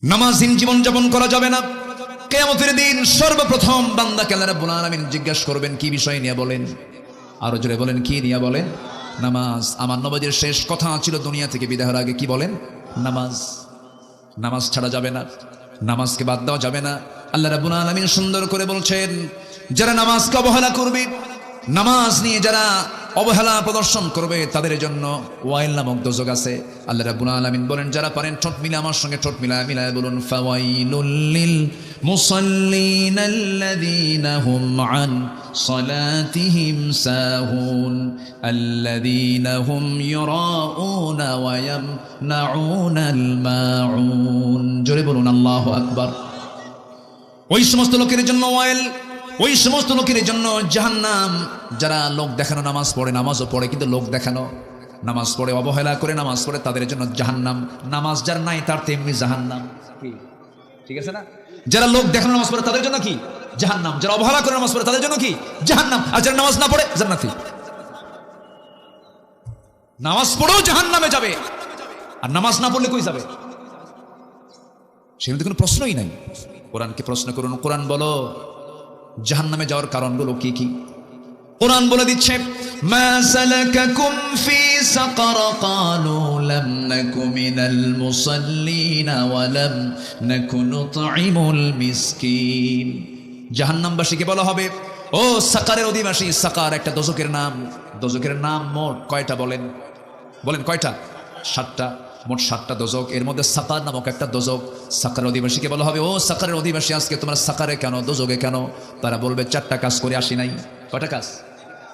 নামাজহীন জীবন যাপন করা যাবে না। কিয়ামতের দিন সর্বপ্রথম বান্দাকে আল্লাহ রাব্বুল আলামিন জিজ্ঞাসা করবেন কি বিষয় নিয়ে বলেন, আরো জোরে বলেন কি নিয়ে বলেন? নামাজ। আমার নবীর শেষ কথা ছিল দুনিয়া থেকে বিদায় হওয়ার আগে কি বলেন? নামাজ। নামাজ ছাড়া যাবে না, নামাজকে বাদ দেওয়া যাবে না। আল্লাহ রাব্বুল আলামিন সুন্দর করে বলছেন, যারা নামাজকে অবহেলা করবে, নামাজ নিয়ে যারা অবহেলা প্রদর্শন করবে তাদের জন্য ওয়াইল নামক দোজখ আছে। আল্লাহ রাব্বুল আলামিন বলেন, যারা পারেন ঠোঁট মিলে আমার সঙ্গে ঠোঁট মিলায় বলুন, ফাওয়াইলুল লিল মুসাল্লিন আল্লাযীনা হুম আন সালাতিহিম সাহুন আল্লাযীনা হুম ইউরাউনা ওয়া ইয়ামনাউনাল মাউন। জোরে বলুন আল্লাহু আকবার। ওই সমস্ত লোকের জন্য ওয়াইল, ওই সমস্ত লোকের জন্য জাহান্নাম, যারা লোক দেখানো নামাজ পড়ে, নামাজও পড়ে কিন্তু লোক দেখানো নামাজ পড়ে, অবহেলা করে নামাজ পড়ে, তাদের জন্য জাহান্নাম। নামাজ যার নাই তার তেমনি জাহান্নাম। ঠিক আছে না? যারা লোক দেখানো নামাজ পড়ে তাদের জন্য কি? জাহান্নাম। যারা অবহেলা করে নামাজ পড়ে তাদের জন্য কি? জাহান্নাম। আর যারা নামাজ না পড়ে জান্নাতি। নামাজ পড়েও জাহান্নামে যাবে, আর নামাজ না পড়লে কই যাবে? সেখানে কোনো প্রশ্নই নাই। কোরআনকে প্রশ্ন করুন, কোরআন বলো জাহান্নামে যাওয়ার কারণগুলো কি কি? কোরআন বলে দিচ্ছে, মা সালাকাকুম ফি সাকার ক্বালু লাম নাকু মিনাল মুসাল্লিন ওয়া লাম নাকু নুতঈমুল মিসকিন। জাহান্নামবাসীকে বলা হবে, ও সাকারের অধিবাসী। সাকার একটা দোজখের নাম। দোজখের নাম মোট কয়টা বলেন? বলেন কয়টা? 7টা। মোট 7টা দোজখ, এর মধ্যে সাকার নামক একটা দোজখ। সাকারের অধিবাসীকে বলা হবে, ও সাকারের অধিবাসী, আজকে তোমরা সাকারে কেন, দোজখে কেন? তারা বলবে 4টা কাজ করে আসি নাই। কয়টা কাজ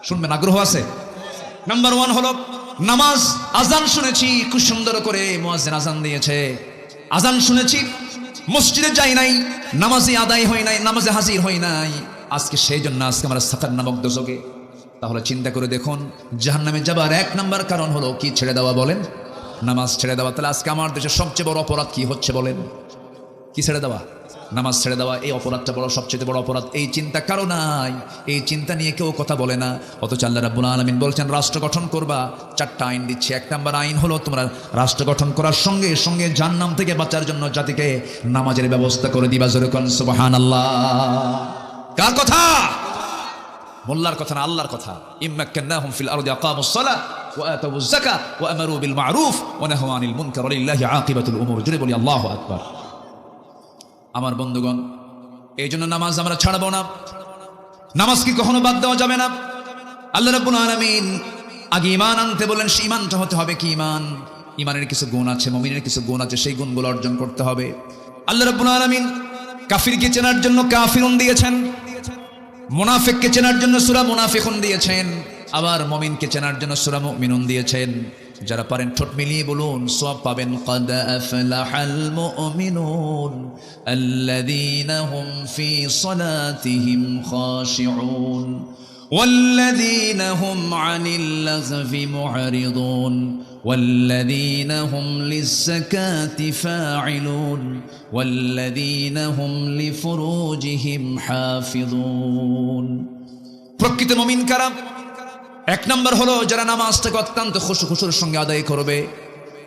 শুনবেন? আগ্রহ আছে? নাম্বার 1 হলো নামাজ। আজান শুনেছি খুব সুন্দর করে, মুয়াজ্জিন আজান দিয়েছে, আজান শুনেছি, মসজিদে যাই নাই, নামাজে আদায় হয় নাই, নামাজে হাজির হই নাই, আজকে সেই জন্য আজকে আমরা সাকার নামক দোজখে। তাহলে চিন্তা করে দেখুন, জাহান্নামে যাবার 1 নাম্বার কারণ হলো কি? ছেড়ে দেওয়া। বলেন নামাজ ছেড়ে দেওয়া। তাহলে আজকে আমার দেশে সবচেয়ে বড় অপরাধ কি হচ্ছে বলেন? কি ছেড়ে দেওয়া? নামাজ ছেড়ে দেওয়া। এই অপরাধটা বড়, সবচেয়ে বড় অপরাধ। এই চিন্তা কারো নাই, এই চিন্তা নিয়ে কেউ কথা বলে না। অথচ আল্লাহ রাব্বুল আলামিন বলছেন, রাষ্ট্র গঠন করবা, 4টা আইন দিচ্ছে। 1 নাম্বার আইন হলো তোমরা রাষ্ট্র গঠন করার সঙ্গে সঙ্গে জাহান্নাম থেকে বাঁচার জন্য জাতিকে নামাজের ব্যবস্থা করে দিবা। জোরে কোন সুবহানাল্লাহ। কার কথা? মোল্লার কথা না, আল্লাহর কথা। ইম্মাক্কান্নাহুম ফিল আরদি আকামুস সালাহ ওয়া আতাউজ যাকাত ওয়া আমারু বিল মা'রুফ ওয়া নাহাউ আনিল মুনকার লিল্লাহি আকিবাতুল উমুর। জোরে বলি আল্লাহু আকবার। আমার বন্ধুগণ, এই জন্য নামাজ আমরা ছাড়বো না, নামাজ কি কখনো বাদ দেওয়া যাবে না। আল্লাহ রাব্বুল আলামিন আগে ঈমান আনতে বলেন। সেই ঈমানটা হতে হবে কি? ঈমান, ঈমানের কিছু গুণ আছে, মুমিনের কিছু গুণ আছে, সেই গুণগুলো অর্জন করতে হবে। আল্লাহ রাব্বুল আলামিন কাফিরকে চেনার জন্য কাফিরুন দিয়েছেন, মুনাফিককে চেনার জন্য সূরা মুনাফিকুন দিয়েছেন, আবার মুমিনকে চেনার জন্য সূরা মুমিনুন দিয়েছেন। যারা পারেন ঠোঁট মিলিয়ে বলুন, সওয়াব পাবেন। ক্বাদ আফলাহাল মুমিনুন আল্লাযীনা হুম ফি সালাতিহিম খাশিউন ওয়াল্লাযীনা হুম আনিল লাগযি মু'রিদুন ওয়াল্লাযীনা হুম লিয-যাকাতি ফা'িলুন ওয়াল্লাযীনা হুম লিফুরুজিহিম হাফিযুন। প্রকৃত মুমিন কারা? 1 নাম্বার হলো যারা নামাজটাকে অত্যন্ত খুশুর সঙ্গে আদায় করবে।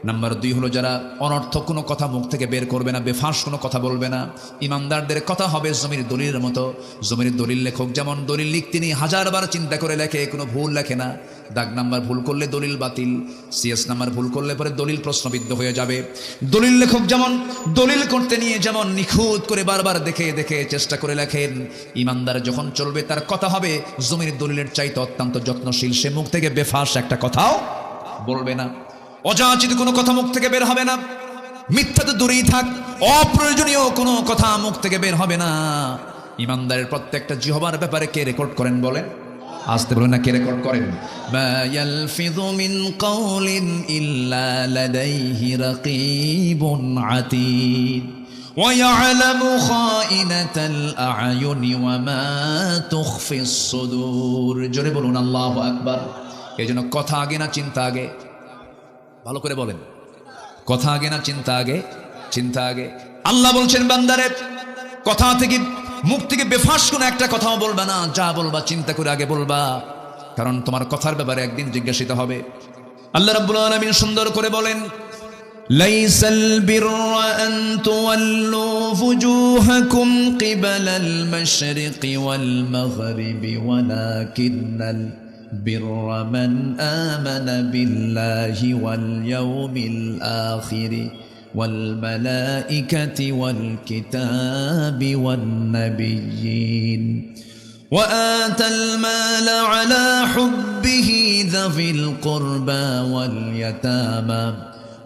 নাম্বার 2 হলো যারা অনর্থক কোনো কথা মুখ থেকে বের করবে না, বেফাঁস কোনো কথা বলবে না। ইমানদারদের কথা হবে জমির দলিলের মতো। জমির দলিল লেখক যেমন দলিল লিখতে নিয়ে 1000বার চিন্তা করে লেখে, কোনো ভুল লেখে না। দাগ নাম্বার ভুল করলে দলিল বাতিল, সিএস নাম্বার ভুল করলে পরে দলিল প্রশ্নবিদ্ধ হয়ে যাবে। দলিল লেখক যেমন দলিল করতে নিয়ে যেমন নিখুঁত করে বারবার দেখে দেখে চেষ্টা করে লেখেন, ইমানদার যখন চলবে তার কথা হবে জমির দলিলের চাইতে অত্যন্ত যত্নশীল। সে মুখ থেকে বেফাঁস একটা কথাও বলবে না, অযাচিত কোনো কথা মুখ থেকে বের হবে না, মিথ্যাতে দূরেই থাক, অপ্রয়োজনীয় কোনো কথা মুখ থেকে বের হবে না। ইমানদারের প্রত্যেকটা জিহবার ব্যাপারে কে রেকর্ড করেন বলেন? আসতে বলেন না, কে রেকর্ড করেন? মা ইয়ালফিযু মিন কাওলিন ইল্লা লাদাইহি রাকীবুন আতীদ ওয়া ইয়ালামু খাইনাতাল আ'য়ুনি ওয়া মা তুখফিস সুদূর। জোরে বলুন আল্লাহু আকবার। এজন্য কথা আগে না চিন্তা আগে? ভালো করে বলেন, কথা আগে না চিন্তা আগে? চিন্তা আগে। আল্লাহ বলছেন, বান্দারে কথা থেকে, মুখ থেকে বেফাঁস কোনো একটা কথাও বলবা না, যা বলবা চিন্তা করে আগে বলবা, কারণ তোমার কথার ব্যাপারে একদিন জিজ্ঞাসিত হবে। আল্লাহ রাব্বুল আলামিন সুন্দর করে বলেন, ليس البر أن تولوا وجوهكم قبل المشرق والمغرب ولكن البر من آمن بالله واليوم الآخر والملائكة والكتاب والنبيين وآتى المال على حبه ذوي القربى واليتامى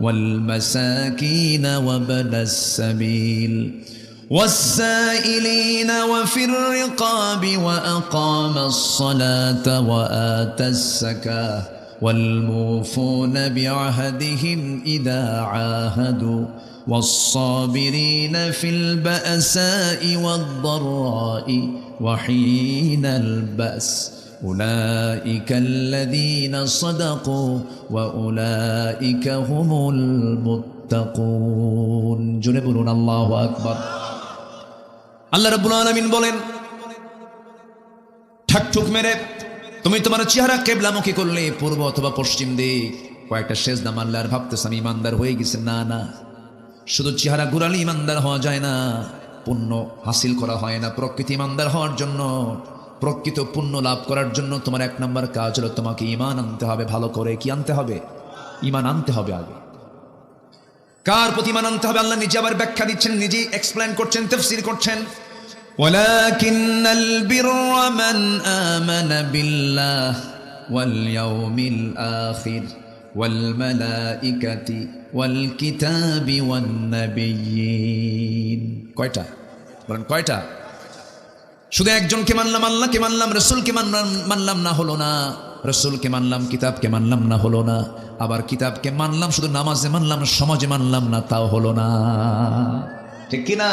والمساكين وابن السبيل والسائلين وفي الرقاب وأقام الصلاة وآتى الزكاة والموفون بعهدهم إذا عاهدوا والصابرين في البأساء والضراء وحين البأس أولئك الذين صدقوا وأولئك هم المتقون جنبون الله أكبر আল্লাহ রাব্বুল আলামিন বলেন ঠাকঠুক মেরে তুমি তোমার চেহারা কিবলামুখী করলে পূর্ব অথবা পশ্চিম দিক কয়েকটা সেজদা মারলে আর ভাবতেছ আমি ইমানদার হয়ে গেছি না না শুধু চেহারা ঘুরালে ইমানদার হওয়া যায় না পুণ্য হাসিল করা হয় না প্রকৃত ইমানদার হওয়ার জন্য প্রকৃত পুণ্য লাভ করার জন্য তোমার এক নম্বর কাজ হলো তোমাকে ঈমান আনতে হবে ভালো করে কি আনতে হবে ঈমান আনতে হবে আগে কার প্রতি ঈমান আনতে হবে আল্লাহ নিজে আবার ব্যাখ্যা দিচ্ছেন নিজেই এক্সপ্লেইন করছেন তাফসীর করছেন ওয়ালাকিন্নাল বিররা মান আমানা বিল্লাহ ওয়াল ইয়াউমিল আখির ওয়াল মালাইকাতি ওয়াল কিতাবি ওয়ান নাবিয়্যিন কয়টা বলেন কয়টা শুধু একজনকে মানলাম আল্লাহকে মানলাম রাসূলকে মানলাম না হলো না রাসূলকে মানলাম কিতাবকে মানলাম না হলো না আবার কিতাবকে মানলাম শুধু নামাজে মানলাম সমাজে মানলাম না তাও হলো না ঠিক কি না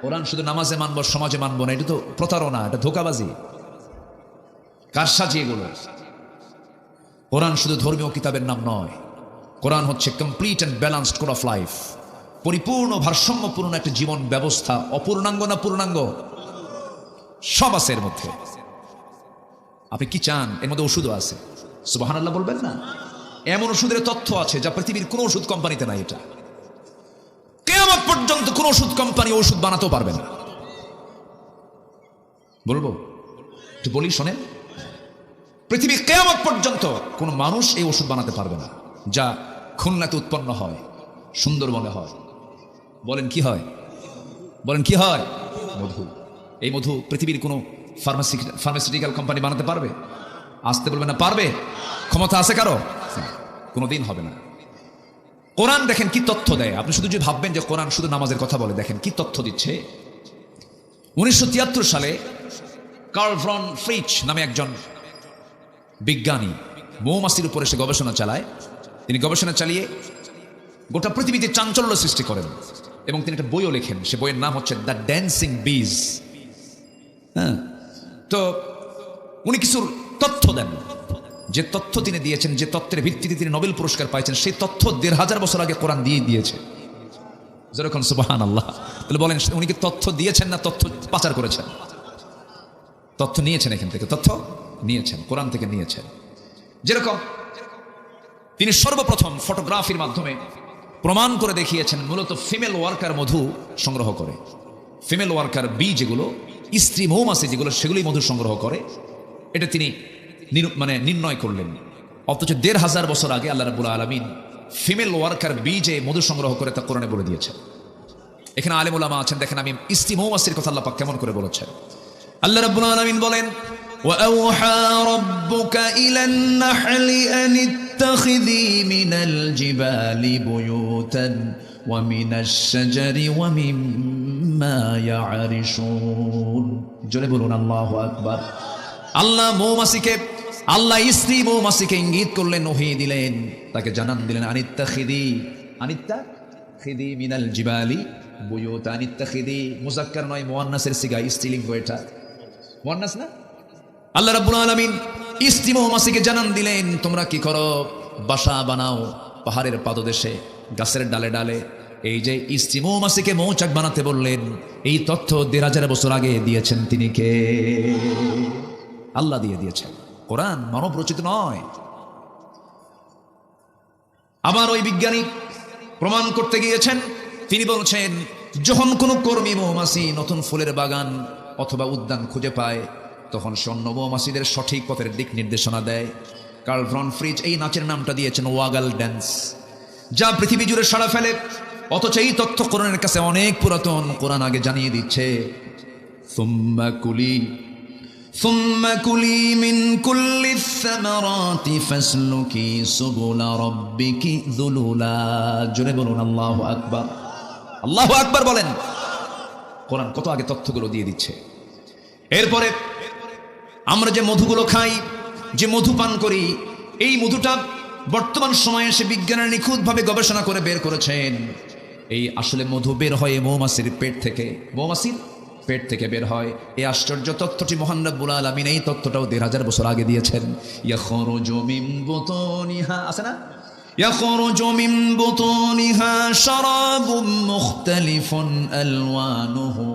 কোরআন শুধু নামাজে মানবো সমাজে মানবো না এটা তো প্রতারণা এটা ধোঁকাবাজি কারসাজি এগুলো কোরআন শুধু ধর্মীয় কিতাবের নাম নয় কোরআন হচ্ছে complete and balanced code of life পরিপূর্ণ ভারসাম্যপূর্ণ একটা জীবন ব্যবস্থা অপূর্ণাঙ্গ না পূর্ণাঙ্গ সব আছে এর মধ্যে আপনি কি চান এর মধ্যে ওষুধও আছে সুবহানাল্লাহ বলবেন না এমন ওষুধের তথ্য আছে যা পৃথিবীর কোনো ওষুধ কোম্পানিতে নাই এটা কিয়ামত পর্যন্ত কোনো ওষুধ কোম্পানি ওষুধ বানাতেও পারবে না বলবো একটু বলি শোনেন পৃথিবীর কিয়ামত পর্যন্ত কোনো মানুষ এই ওষুধ বানাতে পারবে না যা খুলনাতে উৎপন্ন হয় সুন্দরবনে হয় বলেন কি হয় বলেন কি হয় মধু এই মধু পৃথিবীর কোনো ফার্মাসিউটিক্যাল কোম্পানি বানাতে পারবে আসতে বলবে না পারবে ক্ষমতা আছে কারো কোনোদিন হবে না কোরআন দেখেন কি তথ্য দেয় আপনি শুধু যে ভাববেন যে কোরআন শুধু নামাজের কথা বলে দেখেন কি তথ্য দিচ্ছে 1973 সালে কার্ল ভন ফ্রিচ নামে একজন বিজ্ঞানী মৌমাছির উপরে সে গবেষণা চালায় তিনি গবেষণা চালিয়ে গোটা পৃথিবীতে চাঞ্চল্য সৃষ্টি করেন এবং তিনি একটা বইও লেখেন সে বইয়ের নাম হচ্ছে দ্য ড্যান্সিং বিজ হ্যাঁ তো উনি কিছু তথ্য দেন যে তথ্য তিনি দিয়েছেন যে তথ্যের ভিত্তিতে তিনি নোবেল পুরস্কার পাইছেন সেই তথ্য 1500 বছর আগে কোরআন দিয়ে দিয়েছে যেরকম সুবহানাল্লাহ তাহলে বলেন উনি কি তথ্য দিয়েছেন না তথ্য পাচার করেছেন তথ্য নিয়েছেন এখান থেকে তথ্য নিয়েছেন কোরআন থেকে নিয়েছেন যেরকম তিনি সর্বপ্রথম ফটোগ্রাফির মাধ্যমে প্রমাণ করে দেখিয়েছেন মূলত ফিমেল ওয়ার্কার মধু সংগ্রহ করে ফিমেল ওয়ার্কার বি যেগুলো স্ত্রী মৌমাছি যেগুলো সেগুলোই মধু সংগ্রহ করে এটা তিনি নির্ণয় করলেন অথচ 1500 বছর আগে আল্লাহ রাব্বুল আলামিন ফিমেল ওয়ার্কার বি যে মধু সংগ্রহ করে তা কোরআনে বলে দিয়েছেন এখানে আলেম উলামা আছেন দেখেন আমি স্ত্রী মৌমাছির কথা আল্লাহ পাক কেমন করে বলেছেন আল্লাহ রাব্বুল আলামিন বলেন وأوحى ربك إلى النحل أن اتخذي من الجبال بيوتا ومن الشجر ومما يعرشون جنبون الله أكبر আল্লাহ মৌমাছিকে আল্লাহ স্ত্রী মৌমাছিকে ইঙ্গিত করলেন ওহী দিলেন তাকে জানান দিলেন আনিত্তাখিদি মিনাল জিবালি বুয়ুতা আনিত্তাখিদি মুযাক্কার নয় মুয়ান্নাসের সিগা স্ত্রীলিঙ্গ এটা মুয়ান্নাস না আল্লাহ রাব্বুল আলামিন স্ত্রী মৌমাছিকে জানান দিলেন তোমরা কি করো বাসা বানাও পাহাড়ের পাদদেশে গাছের ডালে ডালে এই যে স্ত্রী মৌমাছিকে মৌচাক বানাতে বললেন এই তথ্য 1500 বছর আগে দিয়েছেন তিনি কে আল্লাহ দিয়ে দিয়েছেন কোরআন মানব রচিত নয় আবার ওই বিজ্ঞানী প্রমাণ করতে গিয়েছেন। তিনি বলছেন, যখন কোনো কর্মী মৌমাছি নতুন ফুলের বাগান অথবা উদ্যান খুঁজে পায়, তখন সে অন্য মৌমাছিদের সঠিক পথের দিক নির্দেশনা দেয়। কার্ল ভন ফ্রিজ এই নাচের নামটা দিয়েছেন ওয়াগাল ড্যান্স, যা পৃথিবী জুড়ে সাড়া ফেলে। অথচ এই তথ্য কোরআনের কাছে অনেক পুরাতন। কোরআন আগে জানিয়ে দিচ্ছে, ثم كلي من كل الثمرات فاسلكي سبل ربك ذللا। জোরে বলুন আল্লাহু আকবার, আল্লাহু আকবার বলেন। কোরআন কত আগে তথ্যগুলো দিয়ে দিচ্ছে। এরপরে আমরা যে মধুগুলো খাই, যে মধু পান করি, এই মধুটা বর্তমান সময়ে এসে বিজ্ঞানীরা নিখুঁতভাবে গবেষণা করে বের করেছেন, এই আসলে মধু বের হয় মৌমাছির পেট থেকে। মৌমাছির পেট থেকে বের হয়। এই আশ্চর্য তথ্যটি মহান রব্বুল আলামিন এই তথ্যটাও ১৫০০ বছর আগে দিয়েছেন। ইয়াখরুজু মিন বুতুনিহা, আছে না, ইয়াখরুজু মিন বুতুনিহা শারাবুম মুখতালিফুন আলওয়ানুহু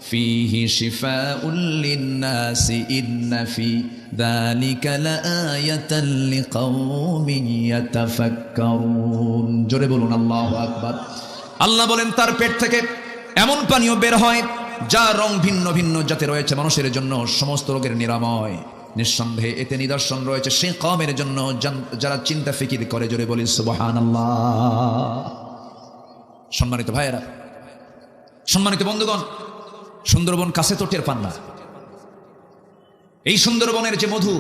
ফীহি শিফাউল লিন-নাসি ইন্না ফী যালিকা লাআয়াতান লিকাওমিন ইয়াতাফাক্কারুন। জোরে বলুন আল্লাহু আকবার। আল্লাহ বলেন, তার পেট থেকে এমন পানীয় বের হয় যা রং ভিন্ন ভিন্ন যাতে রয়েছে মানুষের জন্য সমস্ত রোগের নিরাময়। নিঃসন্দেহে এতে নিদর্শন রয়েছে সেই কওমের জন্য যারা চিন্তা ফিকির করে। জোরে বলি সুবহানাল্লাহ। সম্মানিত ভাইয়েরা, সম্মানিত বন্ধুগণ, সুন্দরবন কাছে তো টের পান না। এই সুন্দরবনের যে মধু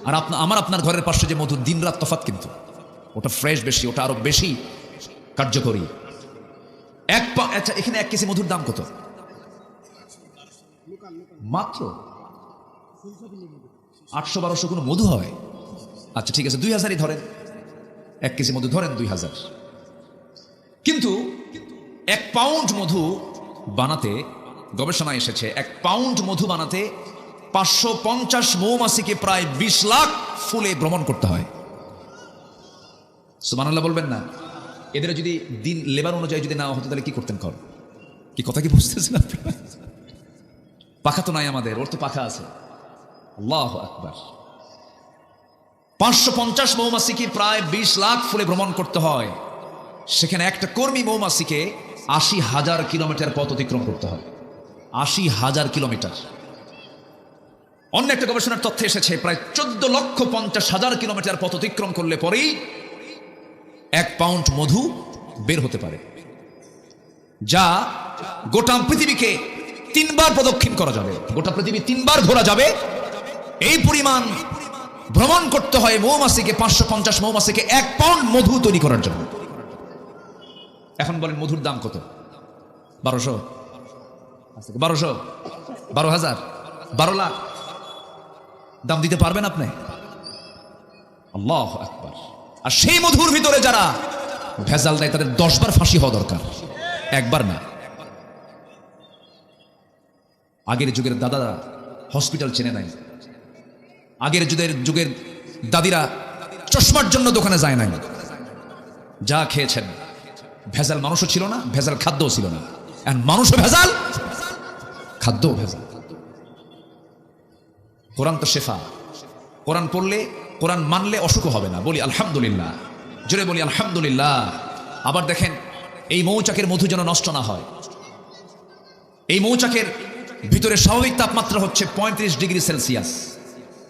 আর আমার আপনার ঘরের পাশে যে মধু, দিন রাত তফাৎ, কিন্তু ওটা ফ্রেশ বেশি, ওটা আরো বেশি কার্যকরী। আচ্ছা, এখানে 1 কেজি মধুর দাম কত? মাত্র 800-1200 কোনো মধু হয়? আচ্ছা ঠিক আছে, 2000ই ধরেন, 1 কেজি মধু ধরেন 2000। কিন্তু 1 পাউন্ড মধু বানাতে, গবেষণায় এসেছে, 1 পাউন্ড মধু বানাতে 550 মৌমাছিকে প্রায় 20 লাখ ফুলে ভ্রমণ করতে হয়। সুবহানাল্লাহ বলবেন না? এদের যদি দিন লেবার অনুযায়ী যদি না হতো তাহলে কি করতেন? কর কি কথা কি বুঝতেছেন আপনারা? পাখা তো নাই আমাদের, ওর তো পাখা আছে। আল্লাহু আকবার। 550 মৌমাছিকে প্রায় 20 লাখ ফুলে ভ্রমণ করতে হয়। সেখানে একটা কর্মী মৌমাছিকে 80,000 কিলোমিটার পথ অতিক্রম করতে হয়। 80,000 কিলোমিটার। অন্য একটা গবেষণার তথ্যে এসেছে প্রায় 14,50,000 কিলোমিটার পথ অতিক্রম করলে পরেই 1 পাউন্ড মধু বের হতে পারে, যা গোটা পৃথিবীকে 3 বার প্রদক্ষিণ করা যাবে। গোটা পৃথিবী 3 বার ঘোরা যাবে। এই পরিমাণ ভ্রমণ করতে হয় মৌমাছিকে, 550 মৌমাছিকে 1 পাউন্ড মধু তৈরি করার জন্য। এখন বলেন মধুর দাম কত? 1200, 12,000, 12 লাখ দাম দিতে পারবেন আপনি? আল্লাহু আকবার। আর সেই মধুর ভিতরে যারা ভেজাল দেয় তাদের 10 বার ফাঁসি হওয়া দরকার, একবার না। আগের যুগের দাদারা হসপিটাল চেনে নাই। আগের যুগের দাদিরা চশমার জন্য দোকানে যায় নাই। যা খেয়েছেন ভেজাল মানুষও ছিল না, ভেজাল খাদ্যও ছিল না। আর মানুষও ভেজাল, খাদ্যও ভেজাল। কোরআন তো শেফা। কোরআন পড়লে, কোরআন মানলে অসুখ হবে না। বলি আলহামদুলিল্লাহ, জোরে বলি আলহামদুলিল্লাহ। আবার দেখেন, এই মৌচাকের মধু যেন নষ্ট না হয়। এই মৌচাকের ভিতরে স্বাভাবিক তাপমাত্রা হচ্ছে 35 ডিগ্রি সেলসিয়াস।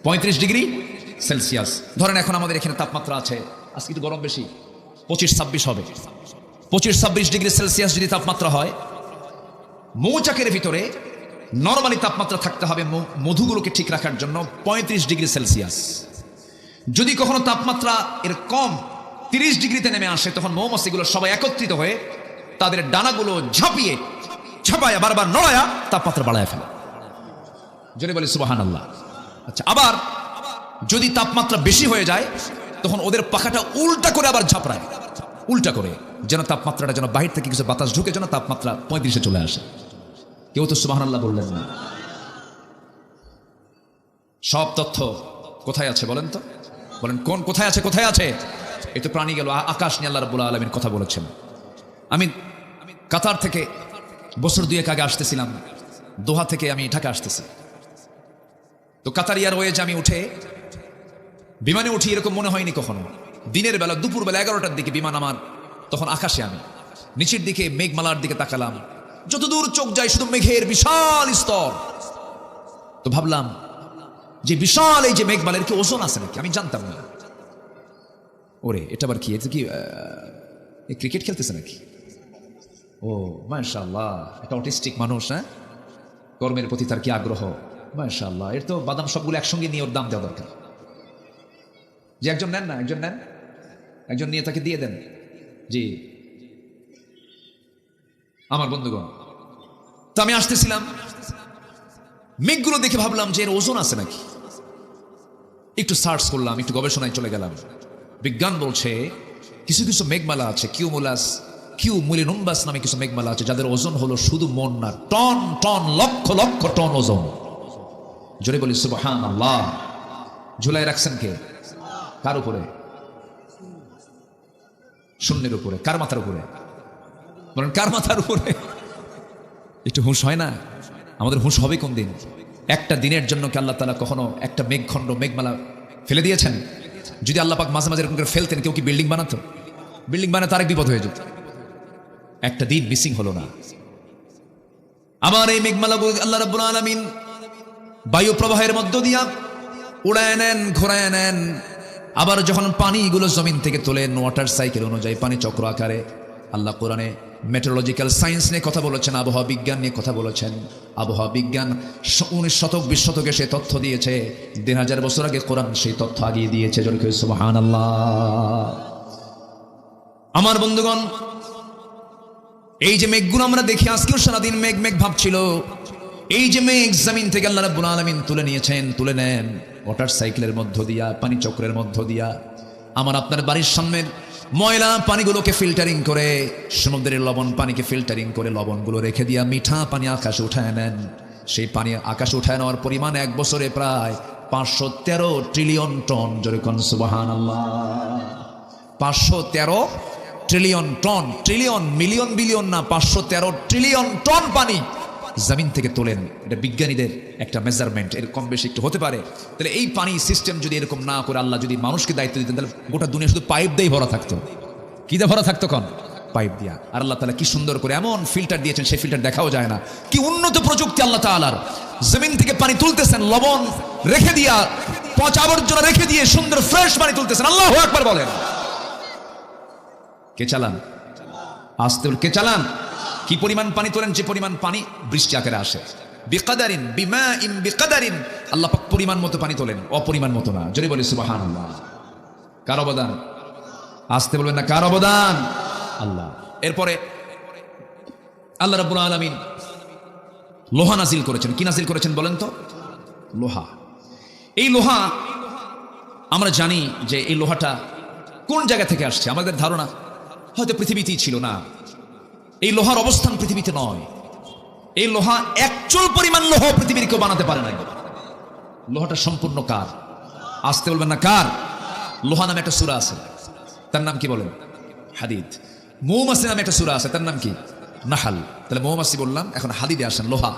35 degree Celsius. ধরেন এখন আমাদের এখানে তাপমাত্রা আছে, আজকে একটু গরম বেশি, 25-26 হবে। 25-26 ডিগ্রি সেলসিয়াস যদি তাপমাত্রা হয়, মৌচাকের ভিতরে নরমালি তাপমাত্রা থাকতে হবে মধুগুলোকে ঠিক রাখার জন্য 35 ডিগ্রি সেলসিয়াস। যদি কখনো তাপমাত্রা এর কম 30 ডিগ্রিতে নেমে আসে, তখন মৌমাছিগুলো সবাই একত্রিত হয়ে তাদের ডানাগুলো ঝাঁপায়া বারবার নড়ায়া তাপমাত্রা বাড়ায় ফেলে। যদি বলি সুবহানাল্লাহ। আচ্ছা, আবার যদি তাপমাত্রা বেশি হয়ে যায়, তখন ওদের পাখাটা উল্টা করে আবার ঝাপড়ায়, উল্টা করে, যেন তাপমাত্রাটা যেন বাহির থেকে কিছু বাতাস ঢুকে যেন তাপমাত্রা 35-এ চলে আসে। কেউ তো সুবহানাল্লাহ বললেন না। সব তথ্য কোথায় আছে বলেন তো? বলেন কোন কোথায় আছে? কোথায় আছে? এই তো প্রাণী গেল, আকাশ নিয়ে আল্লাহ রাব্বুল আলামিন কথা বলেছেন। আমি কাতার থেকে বছর 2 আগে আসতেছিলাম, দোহা থেকে আমি ঢাকা আসতেছি। তো কাতার এয়ারওয়েজ আমি বিমানে উঠি, এরকম মনে হয়নি কখনো। দিনের বেলা, দুপুর বেলা 11টার দিকে বিমান আমার, তখন আকাশে আমি নিচের দিকে মেঘমালার দিকে তাকালাম, যতদূর চোখ যায় শুধু মেঘের বিশাল স্তর। তো ভাবলাম যে বিশাল এই যে মেঘমালার কি ওজন আছে নাকি, আমি জানতাম না। ওরে এটা আবার কি, এটা কি ক্রিকেট খেলতেছে নাকি? ও মাশাআল্লাহ, একটা অটিস্টিক মানুষ, হ্যাঁ, কর্মের প্রতি তার কি আগ্রহ, মাশাআল্লাহ। এর তো বাদাম সবগুলো একসঙ্গে নিয়ে ওর দাম দেওয়া দরকার। যে একজন নেন না, একজন নেন, একজন নিয়ে তাকে দিয়ে দেন। জি আমার বন্ধুগণ, তো আমি আসতেছিলাম, মেঘগুলো দেখে ভাবলাম যে এর ওজন আছে নাকি। একটু সার্চ করলাম, একটু গবেষণায় চলে গেলাম। বিজ্ঞান বলছে কিছু কিছু মেঘমালা আছে, কিউমুলিনুম্বাস নামে কিছু মেঘমালা আছে, যাদের ওজন হলো শুধু মন না, ton ton, lakh lakh ton ওজন। জোরে বলি সুবহানাল্লাহ। ঝুলাই রাখছেন কে? কার উপরে? শূন্যের উপরে। কার মাথার উপরে? বলেন কার মাথার উপরে? একটু হুঁশ হয় না? আমাদের হুঁশ হবে কোন দিন? একটা দিনের জন্য কি আল্লাহ তাআলা কখনো একটা মেঘখণ্ড, মেঘমালা ফেলে দিয়েছেন? যদি আল্লাহ পাক মাঝে মাঝে এরকম করে ফেলতেন, কেউ কি বিল্ডিং বানাতো? বিল্ডিং বানাতে আরেক বিপদ হয়ে যেত। একটা দিন মিসিং হলো না। আমার এই মেঘমালাগুলো আল্লাহ রাব্বুল আলামিন বায়ু প্রবাহের মধ্য দিয়া উড়ায় নেন, ঘোরায় নেন। আবার যখন পানিগুলো জমিন থেকে তোলেন, ওয়াটার সাইকেল অনুযায়ী পানি চক্র আকারে। আল্লাহ কোরআনে মেট্রোলজিক্যাল সায়েন্স নিয়ে কথা বলেছেন, আবহাওয়া বিজ্ঞান নিয়ে কথা বলেছেন। আবহাওয়া বিজ্ঞান 19 শতক 20 শতকে সে তথ্য দিয়েছে, 3000 বছর আগে কোরআন সেই তথ্য আগিয়ে দিয়েছে। সুবহানাল্লাহ। আমার বন্ধুগণ, এই যে মেঘগুলো আমরা দেখি, আজকেও সারাদিন মেঘ মেঘ ভাবছিল। এই যে মেঘ জমিন থেকে আল্লাহ রাব্বুল আলামিন তুলে নিয়েছেন, তুলে নেন ওয়াটার সাইকেলের মধ্য দিয়া, পানি চক্রের মধ্য দিয়া। আমার আপনার বাড়ির সামনের ময়লা পানিগুলোকে ফিল্টারিং করে, সমুদ্রের লবণ পানিকে ফিল্টারিং করে লবণগুলো রেখে দিয়া মিঠা পানি আকাশে উঠায় নেন। সেই পানি আকাশে উঠায় নেওয়ার পরিমাণ এক বছরে প্রায় 513 ট্রিলিয়ন টন। জোরে কোন সুবহানাল্লাহ। 513 trillion ton, trillion million billion না, 513 ট্রিলিয়ন টন পানি জমিন থেকে তোলেন। এটা বিজ্ঞানীদের একটা মেজারমেন্ট, এর কম বেশি একটু হতে পারে। তাহলে এই পানি সিস্টেম যদি এরকম না করে আল্লাহ যদি মানুষকে দায়িত্ব দিতেন, তাহলে গোটা দুনিয়া শুধু পাইপ দিয়েই ভরা থাকতো। কি দিয়ে ভরা থাকতো? কোন পাইপ দিয়া। আর আল্লাহ তাআলা কি সুন্দর করে এমন ফিল্টার দিয়েছেন, সেই ফিল্টার দেখাও যায় না। কি উন্নত প্রযুক্তি আল্লাহ তাআলার। জমিন থেকে পানি তুলতেছেন, লবণ রেখে দিয়া, পচা আবর্জনা রেখে দিয়ে সুন্দর ফ্রেশ পানি তুলতেছেন। আল্লাহু আকবার বলেন। কে চালান? আসতে কে চালান? কি পরিমাণ পানি তোলেন? যে পরিমাণ পানি বৃষ্টি আকারে আসে। বিকাদারিন, বিমাইন বিকাদারিন। আল্লাহ পাক পরিমাণ মতো পানি তোলেন, অপরিমাণ মতো না। জোরে বলি সুবহানাল্লাহ। কার অবদান? আসতে বলবেন না, কার অবদান? আল্লাহ। এরপরে আল্লাহ রাব্বুল আলামিন লোহা নাজিল করেছেন। কি নাজিল করেছেন বলেন তো? লোহা। এই লোহা আমরা জানি যে এই লোহাটা কোন জায়গা থেকে আসছে। আমাদের ধারণা হয়তো পৃথিবীতেই ছিল না। এই লোহার অবস্থান পৃথিবীতে নয়। এই লোহা একচুল পরিমাণ লোহা পৃথিবীর কেউ বানাতে পারে না। লোহাটা সম্পূর্ণ কার? আসতে বলবেন না, কার? লোহা নামে একটা সূরা আছে, তার নাম কি বলেন? হাদিদ। মৌমাছি নামে একটা সূরা আছে, তার নাম কি? নাহাল। তাহলে মৌমাছি বললাম, এখন হাদিদে আসেন লোহা।